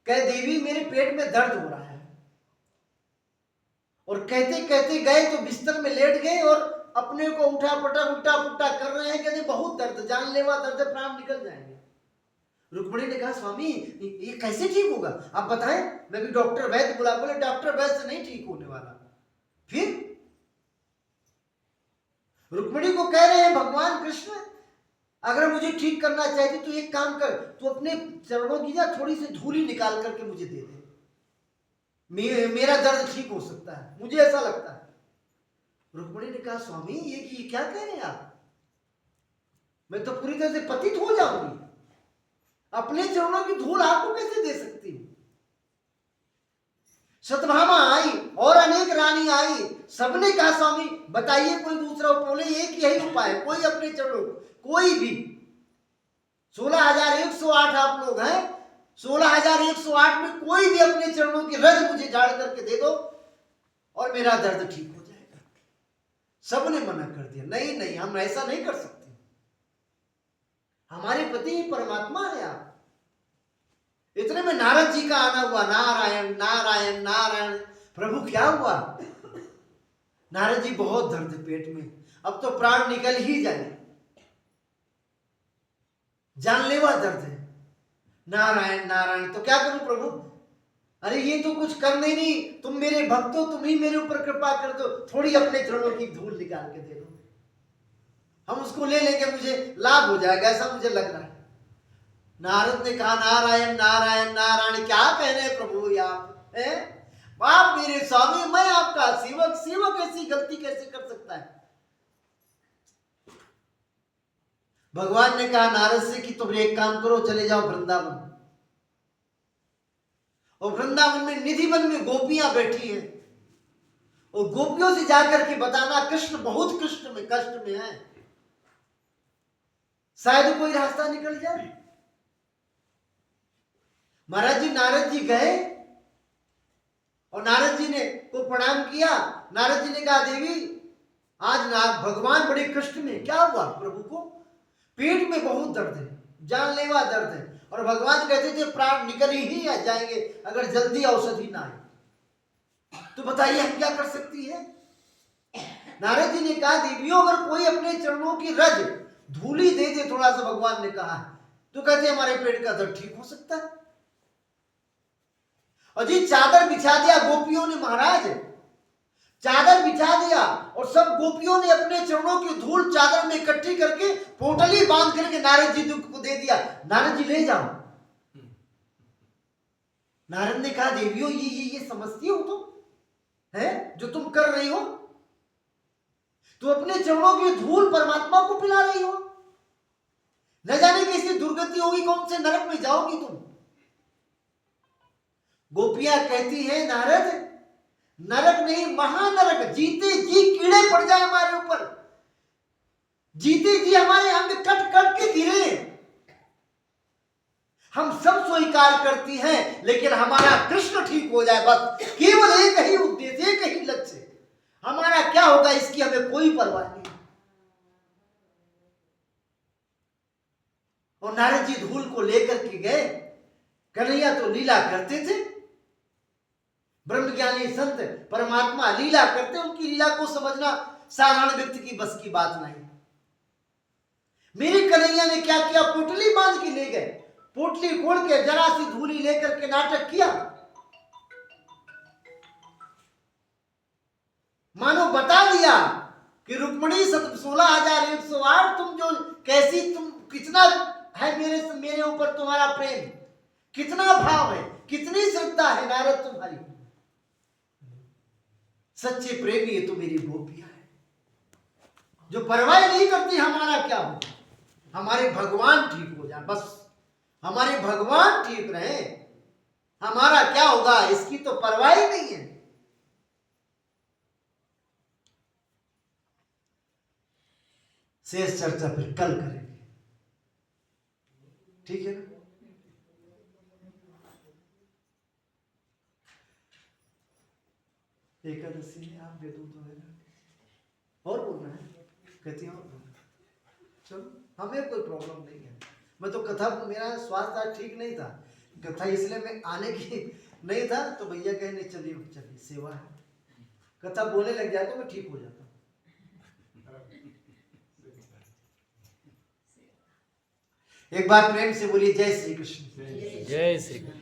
कह देवी मेरे पेट में दर्द हो रहा है, और कहते कहते गए तो बिस्तर में लेट गए और अपने को उठा पुटा कर रहे हैं, कहते बहुत दर्द, जानलेवा दर्द, प्राण निकल जाएंगे। रुक्मिणी ने कहा स्वामी ये कैसे ठीक होगा, आप बताएं, मैं भी डॉक्टर वैद्य बुला, बोले डॉक्टर वैद्य से नहीं ठीक होने वाला। फिर रुक्मिणी को कह रहे हैं भगवान कृष्ण अगर मुझे ठीक करना चाहती तो एक काम कर, तू अपने चरणों की ना थोड़ी सी धूली निकाल करके मुझे दे दे, मेरा दर्द ठीक हो सकता है, मुझे ऐसा लगता है। रुक्मिणी ने कहा स्वामी ये क्या कह रहे हैं आप, मैं तो पूरी तरह से पतित हो जाऊंगी, अपने चरणों की धूल आपको कैसे दे सकती हूं। सतभामा आई और अनेक रानी आई, सबने कहा स्वामी बताइए कोई दूसरा, बोले एक यही उपाय है, कोई अपने चरणों कोई भी 16,108 आप लोग हैं, 16,108 में कोई भी अपने चरणों की रज मुझे झाड़ करके दे दो और मेरा दर्द ठीक हो जाएगा। सबने मना कर दिया, नहीं हम ऐसा नहीं कर सकते, हमारे पति ही परमात्मा है आप। इतने में नारद जी का आना हुआ, नारायण नारायण नारायण, प्रभु क्या हुआ। नारद जी बहुत दर्द पेट में, अब तो प्राण निकल ही जाए, जानलेवा दर्द है, नारायण नारायण, तो क्या करूं प्रभु, अरे ये तो कुछ करना ही नहीं, तुम मेरे भक्त हो, तुम ही मेरे ऊपर कृपा कर दो, थोड़ी अपने चरणों की धूल निकाल के दे दो, हम उसको ले लेंगे, मुझे लाभ हो जाएगा, ऐसा मुझे लग रहा है। नारद ने कहा नारायण नारायण नारायण, क्या कह रहे हैं प्रभु आप मेरे स्वामी, मैं आपका सेवक ऐसी गलती कैसे कर सकता है। भगवान ने कहा नारद से कि तुम एक काम करो, चले जाओ वृंदावन, और वृंदावन में निधिवन में गोपियां बैठी हैं, और गोपियों से जाकर के बताना कृष्ण बहुत कष्ट में है, शायद कोई रास्ता निकल जाए। महाराज जी नारद जी गए और नारद जी ने को प्रणाम किया। नारद जी ने कहा देवी आज भगवान बड़े कष्ट में, क्या हुआ प्रभु को, पेट में बहुत दर्द है, जानलेवा दर्द है, और भगवान कहते थे प्राण निकल ही जाएंगे अगर जल्दी औषधि ना आए, तो बताइए हम क्या कर सकती है। नारद जी ने कहा देवियों अगर कोई अपने चरणों की रज धूली दे दे थोड़ा सा, भगवान ने कहा, तो कहते हमारे पेट का दर्द ठीक हो सकता है। और जी चादर बिछा दिया गोपियों ने, महाराज चादर बिछा दिया और सब गोपियों ने अपने चरणों की धूल चादर में इकट्ठी करके पोटली बांध करके नारद जी को दे दिया, नारद जी ले जाओ। नारद ने कहा देवियों ये समझती हो तुम है जो तुम कर रही हो, तो अपने चरणों की धूल परमात्मा को पिला रही हो, न जाने कैसी दुर्गति होगी, कौन से नरक में जाओगी तुम। गोपियां कहती हैं नारद नरक नहीं महानरक, जीते जी कीड़े पड़ जाए हमारे ऊपर, जीते जी हमारे अंग कट कट के गिरे, हम सब स्वीकार करती हैं, लेकिन हमारा कृष्ण ठीक हो जाए बस। केवल एक ही उद्देश्य, एक ही लक्ष्य। हमारा क्या होगा इसकी हमें कोई परवाह नहीं। और नारद जी धूल को लेकर के गए। कन्हैया तो लीला करते थे, ब्रह्मज्ञानी संत परमात्मा लीला करते, उनकी लीला को समझना साधारण व्यक्ति की बस की बात नहीं। मेरे कन्हैया ने क्या किया, पोटली बांध के ले गए, पोटली खोल के जरा सी धूली लेकर के नाटक किया, मानो बता दिया कि रुक्मणी 16,108 तुम जो कैसी, तुम कितना है मेरे ऊपर तुम्हारा प्रेम, कितना भाव है, कितनी श्रद्धा है नारद तुम्हारी, सच्चे प्रेमी ये तो मेरी गोपियां है जो परवाह नहीं करती हमारा क्या हो, हमारे भगवान ठीक हो जाए बस, हमारे भगवान ठीक रहे, हमारा क्या होगा इसकी तो परवाह ही नहीं है। शेष चर्चा फिर कल करेंगे, ठीक है ना। एकादशी है, आप बेदूत हो ना, और बोलना है, कहती हैं और बोलना, चलो हमें कोई प्रॉब्लम नहीं है। मैं तो कथा, मेरा स्वास्थ्य आज ठीक नहीं था, कथा इसलिए मैं आने की नहीं था, तो भैया कहे नहीं चलिए चलिए सेवा है, कथा बोलने लग जाए तो मैं ठीक हो जाता। एक बार प्रेम से बोलिए जय श्री कृष्ण। जय श्री कृष्ण।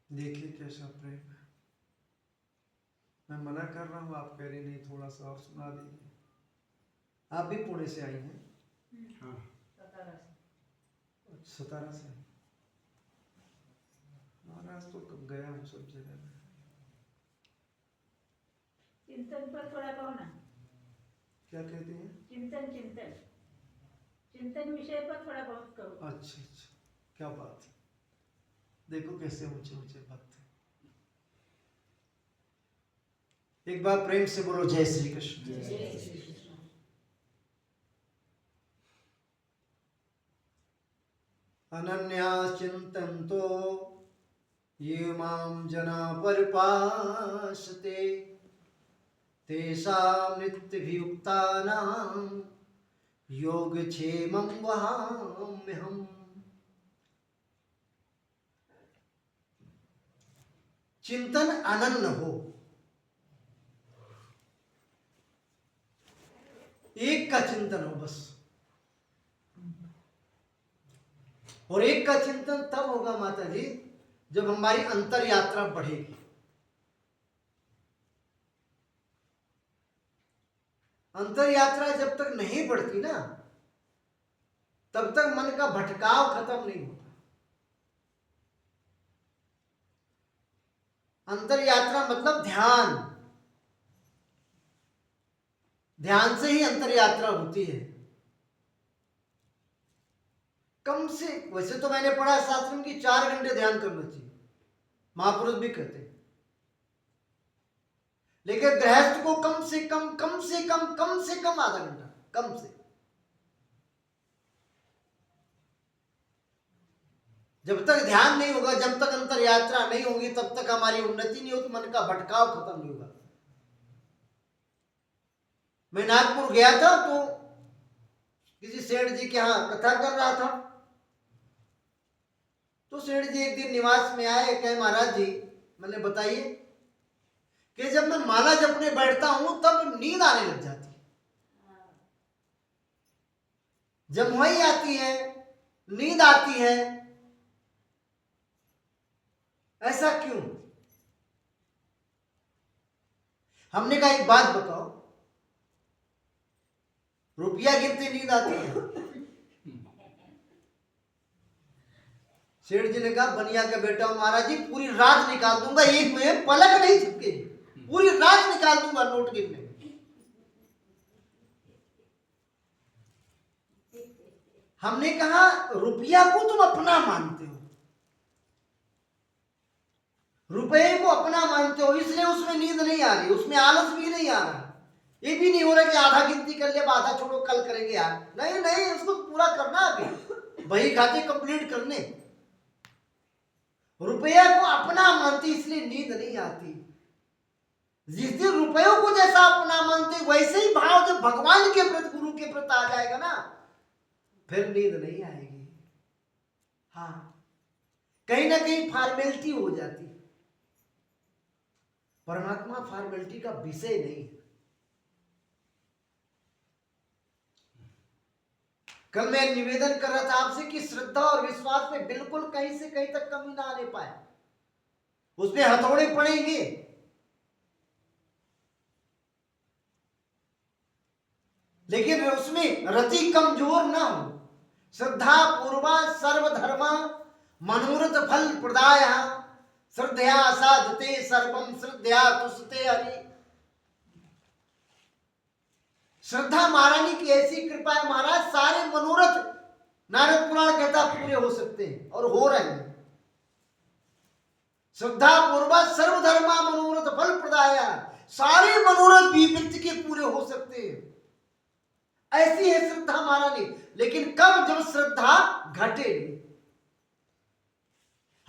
देखिए कैसा प्रेम है, मैं मना कर रहा हूँ, आप कह रही नहीं, थोड़ा सा और सुना दीजिए। आप भी पुणे से आई हैं? हाँ, सतारा से। महाराज तो कब गया हूँ सब जगह में। चिंतन पर थोड़ा कहो ना। क्या कहते हैं? चिंतन चिंतन चिंतन विषय पर थोड़ा बहुत कहो। अच्छा अच्छा, क्या बात है, देखो कैसे ऊंचे ऊंचे भक्त हैं। एक बार प्रेम से बोलो जय श्री कृष्ण। जय श्री कृष्ण। अनन्या चिंतन्तो ये मां जना परिपासते तेषां नित्यभियुक्तानां योगक्षेमं वहाम्यहम्। चिंतन अनन्य हो, एक का चिंतन हो बस, और एक का चिंतन तब होगा माता जी जब हमारी अंतर यात्रा बढ़ेगी। अंतर यात्रा जब तक नहीं बढ़ती ना, तब तक मन का भटकाव खत्म नहीं होता। अंतर यात्रा मतलब ध्यान, ध्यान से ही अंतर यात्रा होती है। कम से, वैसे तो मैंने पढ़ा शास्त्र में कि 4 घंटे ध्यान करना चाहिए, महापुरुष भी कहते हैं, लेकिन गृहस्थ को कम से कम आधा घंटा, कम से। जब तक ध्यान नहीं होगा, जब तक अंतर यात्रा नहीं होगी, तब तक हमारी उन्नति नहीं होगी, मन का भटकाव खत्म नहीं होगा। मैं नागपुर गया था तो किसी सेठ जी के यहाँ कथा कर रहा था, तो सेठ जी एक दिन निवास में आए, कहे महाराज जी, मैंने बताइए, कि जब मैं माला जपने बैठता हूं तब नींद आने लग जाती है, जमुई आती है, नींद आती है, ऐसा क्यों? हमने कहा एक बात बताओ, रुपया गिनते नींद आती है? सेठ जी ने कहा बनिया का बेटा महाराज जी, पूरी रात निकाल दूंगा, एक में पलक नहीं झपकेगी, पूरी रात निकाल दूंगा नोट गिनने। हमने कहा रुपया को तुम अपना मानते हो, रुपए को अपना मानते हो इसलिए उसमें नींद नहीं आ रही, उसमें आलस भी नहीं आ रहा, ये भी नहीं हो रहा कि आधा गिनती कर लिया आधा छोड़ो कल करेंगे यार, नहीं नहीं, उसको पूरा करना अभी, बही खाते कंप्लीट करने। रुपया को अपना मानते इसलिए नींद नहीं आती। जिस दिन रुपयों को जैसा अपना मानते वैसे ही भाव जब भगवान के प्रति गुरु के प्रति आ जाएगा ना, फिर नींद नहीं आएगी। हाँ, कहीं ना कहीं फॉर्मेलिटी हो जाती, परमात्मा फॉर्मेलिटी का विषय नहीं। कल मैं निवेदन कर रहा था आपसे कि श्रद्धा और विश्वास में बिल्कुल कहीं से कहीं तक कमी ना आने पाए, उसमें हथौड़े पड़ेंगे, लेकिन उसमें रति कमजोर ना हो। श्रद्धा पूर्वा सर्वधर्मा मनोरथ फल प्रदाय श्रद्धया साधते सर्वम श्रद्धया तुष्टे हरि। श्रद्धा महारानी की ऐसी कृपा है महाराज, सारे मनोरथ नारद पुराण कहता पूरे हो सकते हैं और हो रहे हैं। श्रद्धा पूर्वा सर्वधर्मा मनोरथ फल प्रदाय, सारे मनोरथ भी व्यक्ति के पूरे हो सकते हैं, ऐसी है श्रद्धा महारानी। लेकिन कब? जब श्रद्धा घटे।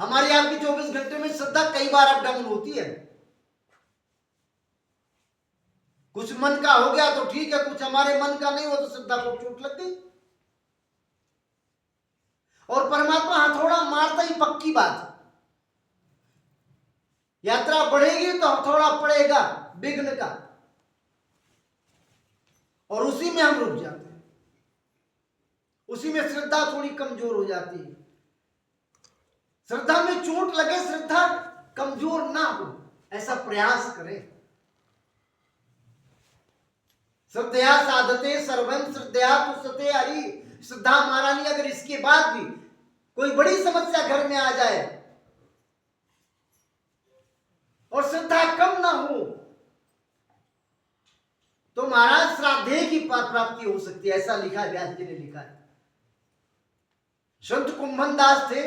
हमारे आपकी 24 घंटे में श्रद्धा कई बार अप डाउन होती है, कुछ मन का हो गया तो ठीक है, कुछ हमारे मन का नहीं हो तो श्रद्धा को चोट लग गई। और परमात्मा हथौड़ा मारता ही पक्की बात, यात्रा बढ़ेगी तो हथौड़ा पड़ेगा विघ्न का, और उसी में हम रुक जाते हैं, उसी में श्रद्धा थोड़ी कमजोर हो जाती है। श्रद्धा में चोट लगे, श्रद्धा कमजोर ना हो, ऐसा प्रयास करें। श्रद्धया साधते सर्वम श्रद्धया तुष्टे हरि। श्रद्धा महारानी अगर इसके बाद भी कोई बड़ी समस्या घर में आ जाए और श्रद्धा कम ना हो तो महाराज श्राद्धे की प्राप्ति हो सकती है, ऐसा लिखा है, व्यास जी ने लिखा है। संत कुंभन दास थे,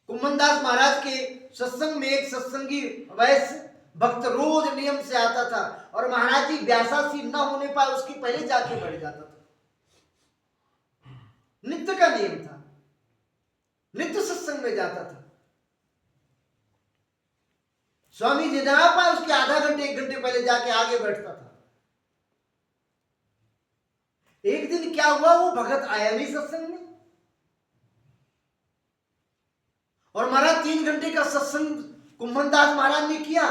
कुंभन दास महाराज के सत्संग में एक सत्संगी वैश्य भक्त रोज नियम से आता था, और महाराज जी व्यासासी न होने पाए उसके पहले जाके बैठ जाता था, नित्य का नियम था, नित्य सत्संग में जाता था। स्वामी जी ना पाए उसके आधा घंटे 1 घंटे पहले जाके आगे बैठता था। एक दिन क्या हुआ, वो भगत आया नहीं सत्संग में, और महाराज 3 घंटे का सत्संग कुंभन दास महाराज ने किया,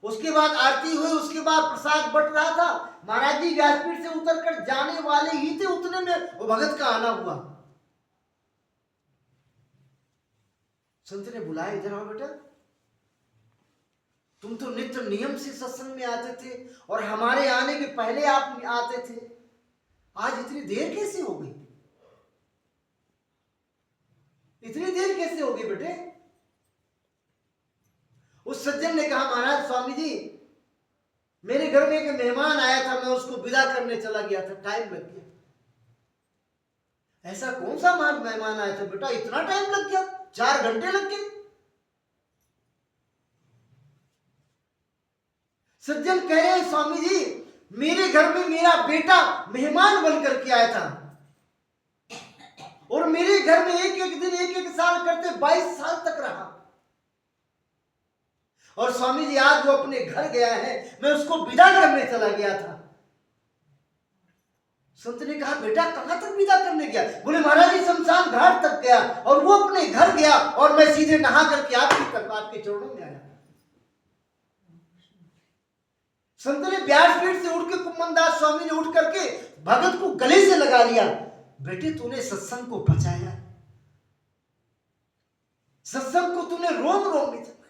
उसके बाद आरती हुई, उसके बाद प्रसाद बट रहा था, महाराज जी व्यासपीठ से उतरकर जाने वाले ही थे, उतने में वो भगत का आना हुआ। संत ने बुलाया, इधर आओ बेटा, तुम तो नित्य नियम से सत्संग में आते थे और हमारे आने के पहले आप आते थे, आज इतनी देर कैसे हो गई? इतनी देर कैसे हो गई बेटे? उस सज्जन ने कहा, महाराज स्वामी जी मेरे घर में एक मेहमान आया था, मैं उसको विदा करने चला गया था, टाइम लग गया। ऐसा कौन सा मेहमान आया था बेटा, इतना टाइम लग गया? 4 घंटे लग गए। सज्जन कह रहे हैं, स्वामी जी मेरे घर में मेरा बेटा मेहमान बनकर के आया था, और मेरे घर में एक एक दिन 1 1 साल करते 22 साल तक रहा, और स्वामी जी आज वो अपने घर गया है, मैं उसको विदा करने चला गया था। संत ने कहा, बेटा कहां तक विदा करने गया? बोले महाराज जी शमशान घाट तक गया, और वो अपने घर गया, और मैं सीधे नहा करके आपकी तरफ आपके चरणों में आया। संत ने व्यासपीठ से उठ के, कुंभन दास स्वामी ने उठ करके भगत को गले से लगा लिया, बेटे तूने सत्संग को बचाया, सत्संग को तूने रोम रोम में जमाया।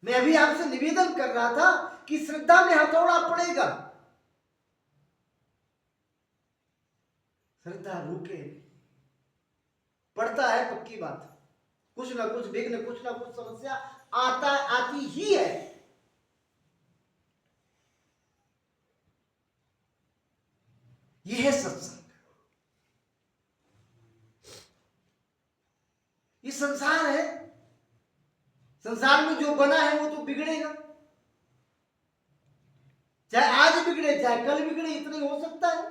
मैं अभी आपसे निवेदन कर रहा था कि श्रद्धा में हथौड़ा पड़ेगा, श्रद्धा रुके, पड़ता है पक्की बात, कुछ ना कुछ विघ्न, कुछ ना कुछ समस्या आती ही है। यह है सत्संग, ये संसार है, संसार में जो बना है वो तो बिगड़ेगा, चाहे आज बिगड़े चाहे कल बिगड़े, इतना ही हो सकता है।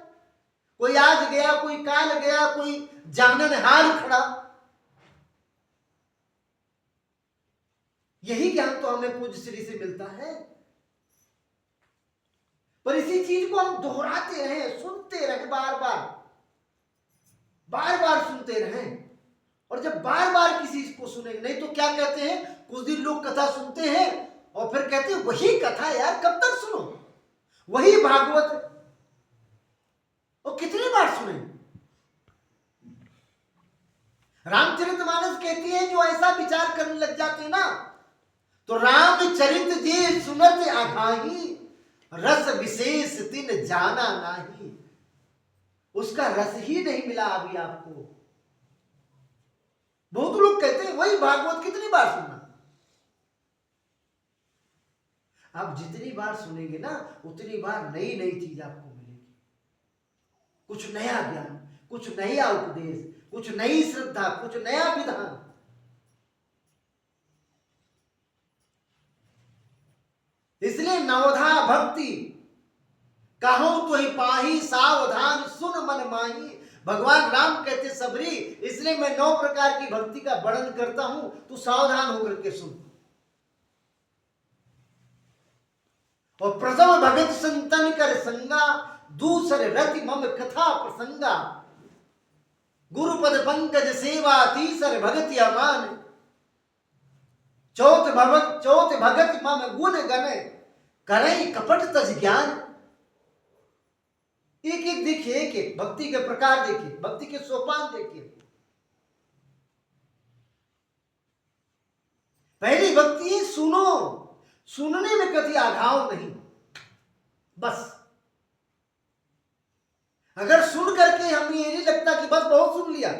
कोई आज गया, कोई काल गया, कोई जाननहार खड़ा। यही ज्ञान तो हमें पूज्य श्री से मिलता है। पर इसी चीज को हम दोहराते रहे, सुनते रहे, बार बार सुनते रहे। और जब बार बार किसी को सुनेंगे, नहीं तो क्या कहते हैं, कुछ दिन लोग कथा सुनते हैं और फिर कहते हैं वही कथा यार, कब तक सुनो, वही भागवत, और कितनी बार सुने। रामचरितमानस कहती है जो ऐसा विचार करने लग जाते ना, तो रामचरित जे सुनत आघाही, रस विशेष तिन जाना नाही। उसका रस ही नहीं मिला अभी आपको। बहुत लोग कहते हैं वही भागवत कितनी बार सुनना। आप जितनी बार सुनेंगे ना, उतनी बार नई नई चीज आपको मिलेगी, कुछ नया ज्ञान, कुछ नया उपदेश, कुछ नई श्रद्धा, कुछ नया विधान। इसलिए नवधा भक्ति कहूं तो ही पाही, सावधान सुन मन माही। भगवान राम कहते सबरी, इसलिए मैं 9 प्रकार की भक्ति का वर्णन करता हूं, तू सावधान होकर के सुन। और प्रथम भगत संतन कर संगा, दूसरे रति मम कथा प्रसंगा। गुरुपद पंकज सेवा, तीसर भगति अमान। चौथ भगत मम गुण गण, करई कपट तज ज्ञान। एक एक देखिए, एक एक भक्ति के प्रकार देखिए, भक्ति के सोपान देखिए। पहली भक्ति सुनो, सुनने में कभी आघाव नहीं, बस। अगर सुन करके हमें ये नहीं लगता कि बस बहुत सुन लिया,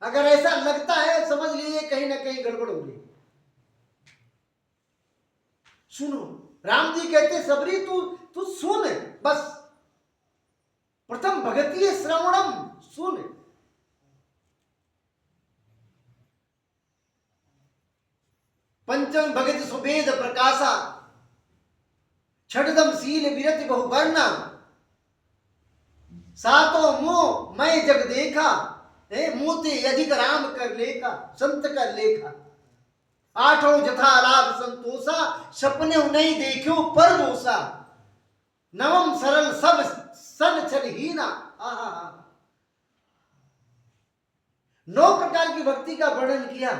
अगर ऐसा लगता है समझ लीजिए कहीं ना कहीं गड़बड़ हो गई। सुनो, राम जी कहते सबरी तू सुन, बस। प्रथम भगतीय श्रवणम, सुन। पंचम भगत सुवेद प्रकाशा, छठदम शील विरति बहुवर्णा। सातों मोह मैं जग देखा, मोते अधिक राम कर लेखा, संत कर लेखा। आठों जथा लाभ संतोषा, सपने नहीं देखो पर दोषा। नवम सरल सब सन छल हीना। 9 प्रकार की भक्ति का वर्णन किया।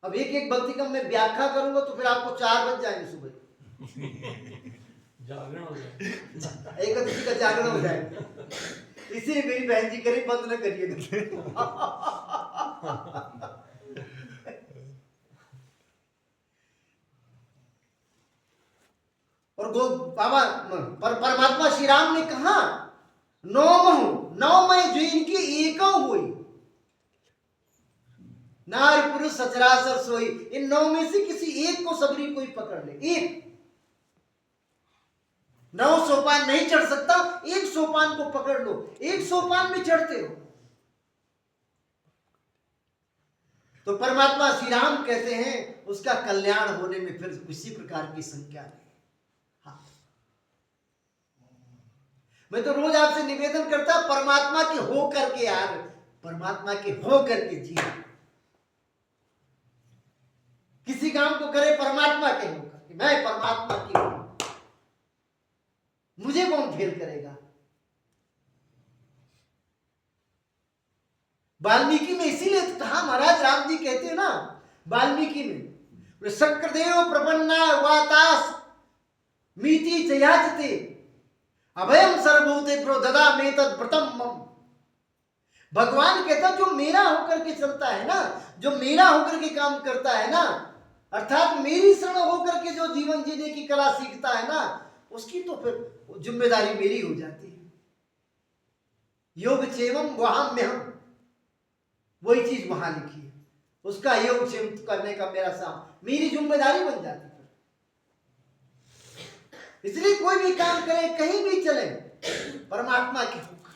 अब एक एक भक्ति का मैं व्याख्या करूंगा तो फिर आपको 4 बज जाएंगे सुबह। जागरण हो जाए, एकादशी का जागरण हो जाएगा। इसीलिए मेरी बहन जी करें बंद न करिएगा। और बाबा परमात्मा श्री राम ने कहा, नौ मई जो इनकी एक हुई, नारी पुरुष सचराचर सोई। इन 9 में से किसी एक को सबरी कोई पकड़ ले, एक। 9 सोपान नहीं चढ़ सकता, एक सोपान को पकड़ लो, एक सोपान में चढ़ते हो। तो परमात्मा श्री राम कहते हैं उसका कल्याण होने में फिर किसी प्रकार की संख्या नहीं। हाँ, मैं तो रोज आपसे निवेदन करता, परमात्मा के हो करके यार, परमात्मा के हो करके जिया। किसी काम को करे परमात्मा के हो करके, मैं परमात्मा की हूं, मुझे कौन फेल करेगा। वाल्मीकि में इसीलिए कहा, महाराज राम जी कहते हैं ना वाल्मीकि में, शक्रदेव प्रपन्ना वातास मीति चयाचते अभयम सर्वभूतेभ्यो ददामि तद्व्रतम मम। भगवान कहता जो मेरा होकर के चलता है ना, जो मेरा होकर के काम करता है ना, अर्थात मेरी शरण होकर के जो जीवन जीने की कला सीखता है ना, उसकी तो फिर जिम्मेदारी मेरी हो जाती है। योग चेवम वहाम्यहम, वही चीज वहां लिखी है, उसका योग चेव करने का मेरा साथ, मेरी जिम्मेदारी बन जाती है। इसलिए कोई भी काम करे, कहीं भी चले, परमात्मा के होकर।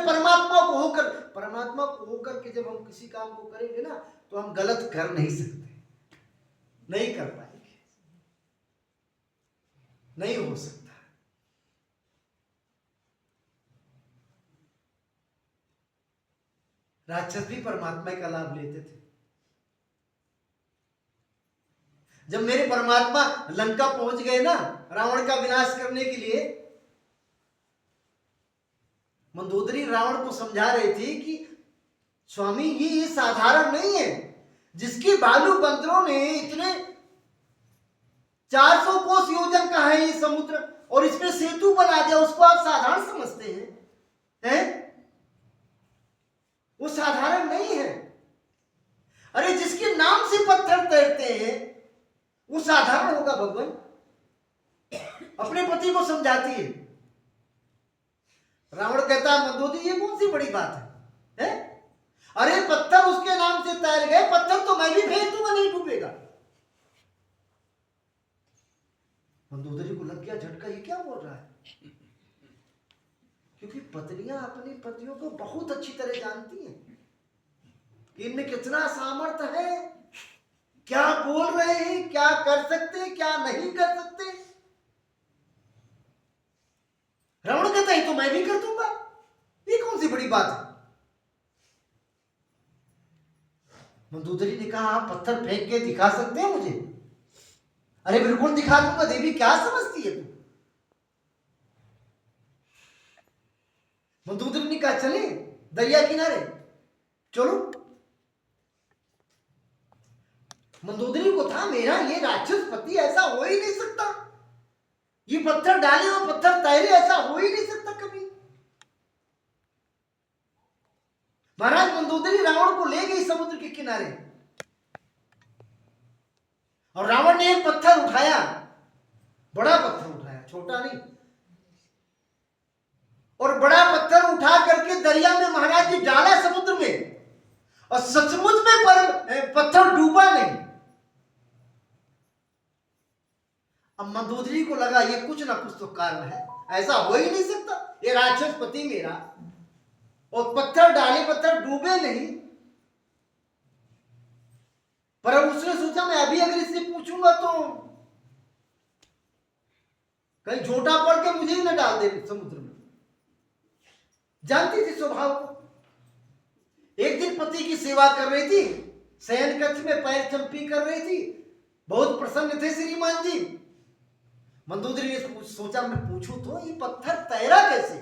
परमात्मा को होकर के जब हम किसी काम को करेंगे ना, तो हम गलत कर नहीं सकते, नहीं कर पाएंगे, नहीं हो सकता। राक्षस भी परमात्मा का लाभ लेते थे। जब मेरे परमात्मा लंका पहुंच गए ना रावण का विनाश करने के लिए, मंदोदरी रावण को समझा रहे थे कि स्वामी ये साधारण नहीं है, जिसके बालू बंदरों ने इतने 400 कोस योजन का है ये समुद्र, और इसमें सेतु बना दिया, उसको आप साधारण समझते हैं? वो साधारण नहीं है। अरे जिसके नाम से पत्थर तैरते हैं वो साधारण होगा भगवान? अपने पति को समझाती है। रावण कहता है मंदोदरी ये कौन सी बड़ी बात है? अरे पत्थर उसके नाम से तैर गए, पत्थर तो मैं भी फेंक दूंगा, नहीं डूबेगा। मंदोदरी को लग गया झटका, ये क्या बोल रहा है? क्योंकि पत्नियां अपने पतियों को बहुत अच्छी तरह जानती हैं कि इनमें कितना सामर्थ्य है, क्या बोल रहे हैं, क्या कर सकते हैं, क्या नहीं कर सकते। रावण कहता है तो मैं भी कर दूंगा, ये कौन सी बड़ी बात है? मंदोदरी ने कहा आप पत्थर फेंक के दिखा सकते हैं मुझे? अरे बिल्कुल दिखा दूंगा देवी, क्या समझती है तू? मंदोदरी ने कहा चले दरिया किनारे चलो। मंदोदरी को था मेरा ये राक्षस पति ऐसा हो ही नहीं सकता, ये पत्थर डाले और पत्थर तैरे, ऐसा हो ही नहीं सकता कभी। महाराज मंदोदरी रावण को ले गई समुद्र के किनारे, और रावण ने एक पत्थर उठाया, बड़ा पत्थर उठाया, छोटा नहीं, और बड़ा पत्थर उठा करके दरिया में महाराज जी डाला समुद्र में, और सचमुच में पत्थर डूबा नहीं। अब मंदोदरी को लगा ये कुछ ना कुछ तो कारण है, ऐसा हो ही नहीं सकता, ये राक्षस पति मेरा, और पत्थर डाले पत्थर डूबे नहीं। पर अब उसने सोचा मैं अभी अगर इससे पूछूंगा तो कहीं झोटा पड़ के मुझे ही न डाल दे समुद्र में। जानती थी स्वभाव को। एक दिन पति की सेवा कर रही थी, शयन कक्ष में पैर चंपी कर रही थी, बहुत प्रसन्न थे श्रीमान जी। मंदोदरी ने सोचा मैं पूछूं तो ये पत्थर तैरा कैसे?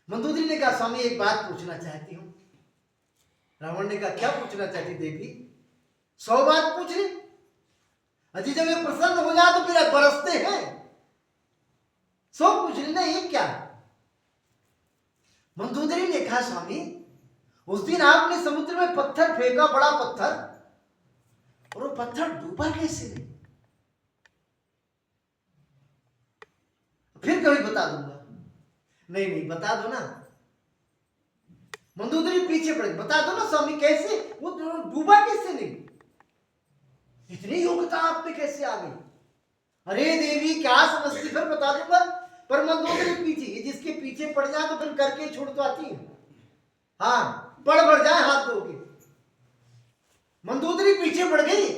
मंदोदरी ने कहा स्वामी एक बात पूछना चाहती हूं। रावण ने कहा क्या पूछना चाहती देवी? 100 बात पूछ ली, अजी जब ये प्रसन्न हो जाए तो फिर बरसते हैं, 100 पूछ ली ना, ये क्या? मंदोदरी ने कहा स्वामी उस दिन आपने समुद्र में पत्थर फेंका, बड़ा पत्थर, और वो पत्थर डूबा कैसे नहीं? फिर कभी बता दूंगा। नहीं नहीं बता दो ना। मंदोदरी पीछे पड़ गई, बता दो ना स्वामी कैसे वो डूबा कैसे नहीं? इतनी योग्यता आप में कैसे आ गई? अरे देवी क्या समझती, फिर बता दूंगा। पर मंदोदरी पीछे, जिसके पीछे पड़ जाए तो फिर करके छोड़ तो आती है। हाँ पड़ बढ़ जाए हाथ धो के। मंदोदरी पीछे पड़ गई।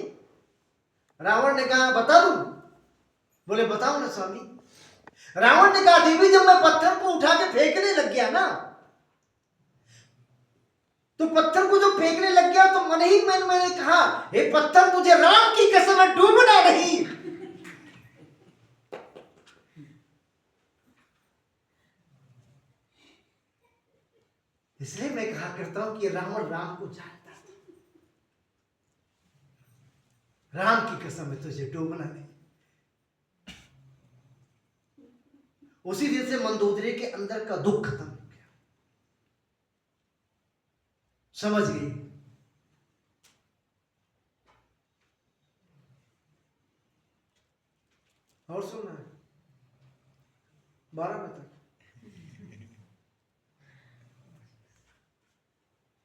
रावण ने कहा बता दूं? बोले बताओ ना स्वामी। रावण ने कहा देवी जब मैं पत्थर को उठा के फेंकने लग गया ना, तो पत्थर को जो फेंकने लग गया तो मन ही मन मैंने कहा हे पत्थर तुझे राम की कसम है डूबना नहीं। इसलिए मैं कहा करता हूं कि रावण राम को जानता था। राम की कसम है तुझे डूबना नहीं। उसी दिन से मंदोदरी के अंदर का दुख खत्म हो गया, समझ गई। और सुनना है 12 बजे तक।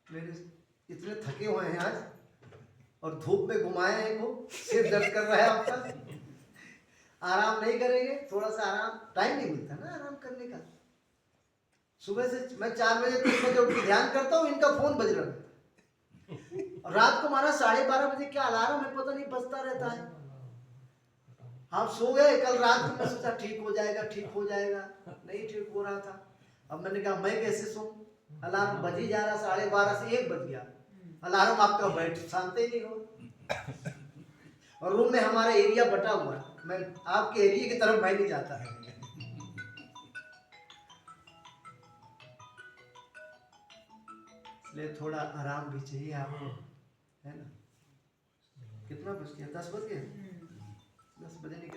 मेरे इतने थके हुए हैं आज, और धूप में घुमाए हैं को, सिर दर्द कर रहा है आपका। आराम नहीं करेंगे, थोड़ा सा आराम, टाइम नहीं मिलता ना आराम करने का। सुबह से मैं 4 बजे 3 बजे उठ के ध्यान करता हूँ, इनका फोन बज रहा है। और रात को हमारा 12:30 बजे क्या अलार्म है पता नहीं बजता रहता है। हम सो गए कल रात को, मैं सोचा ठीक हो जाएगा, नहीं ठीक हो रहा था। अब मैंने कहा मैं कैसे सोऊं, अलार्म बज ही जा रहा, 12:30 से 1 बज गया, अलार्म आपका बैठ शांति नहीं हो। और रूम में हमारा एरिया बटा हुआ है, मैं आपके एरिया की तरफ मैं नहीं जाता है। इसलिए थोड़ा आराम भी चाहिए आपको, है ना। कितना बज गया, 10 बज गए, 10 बजे नहीं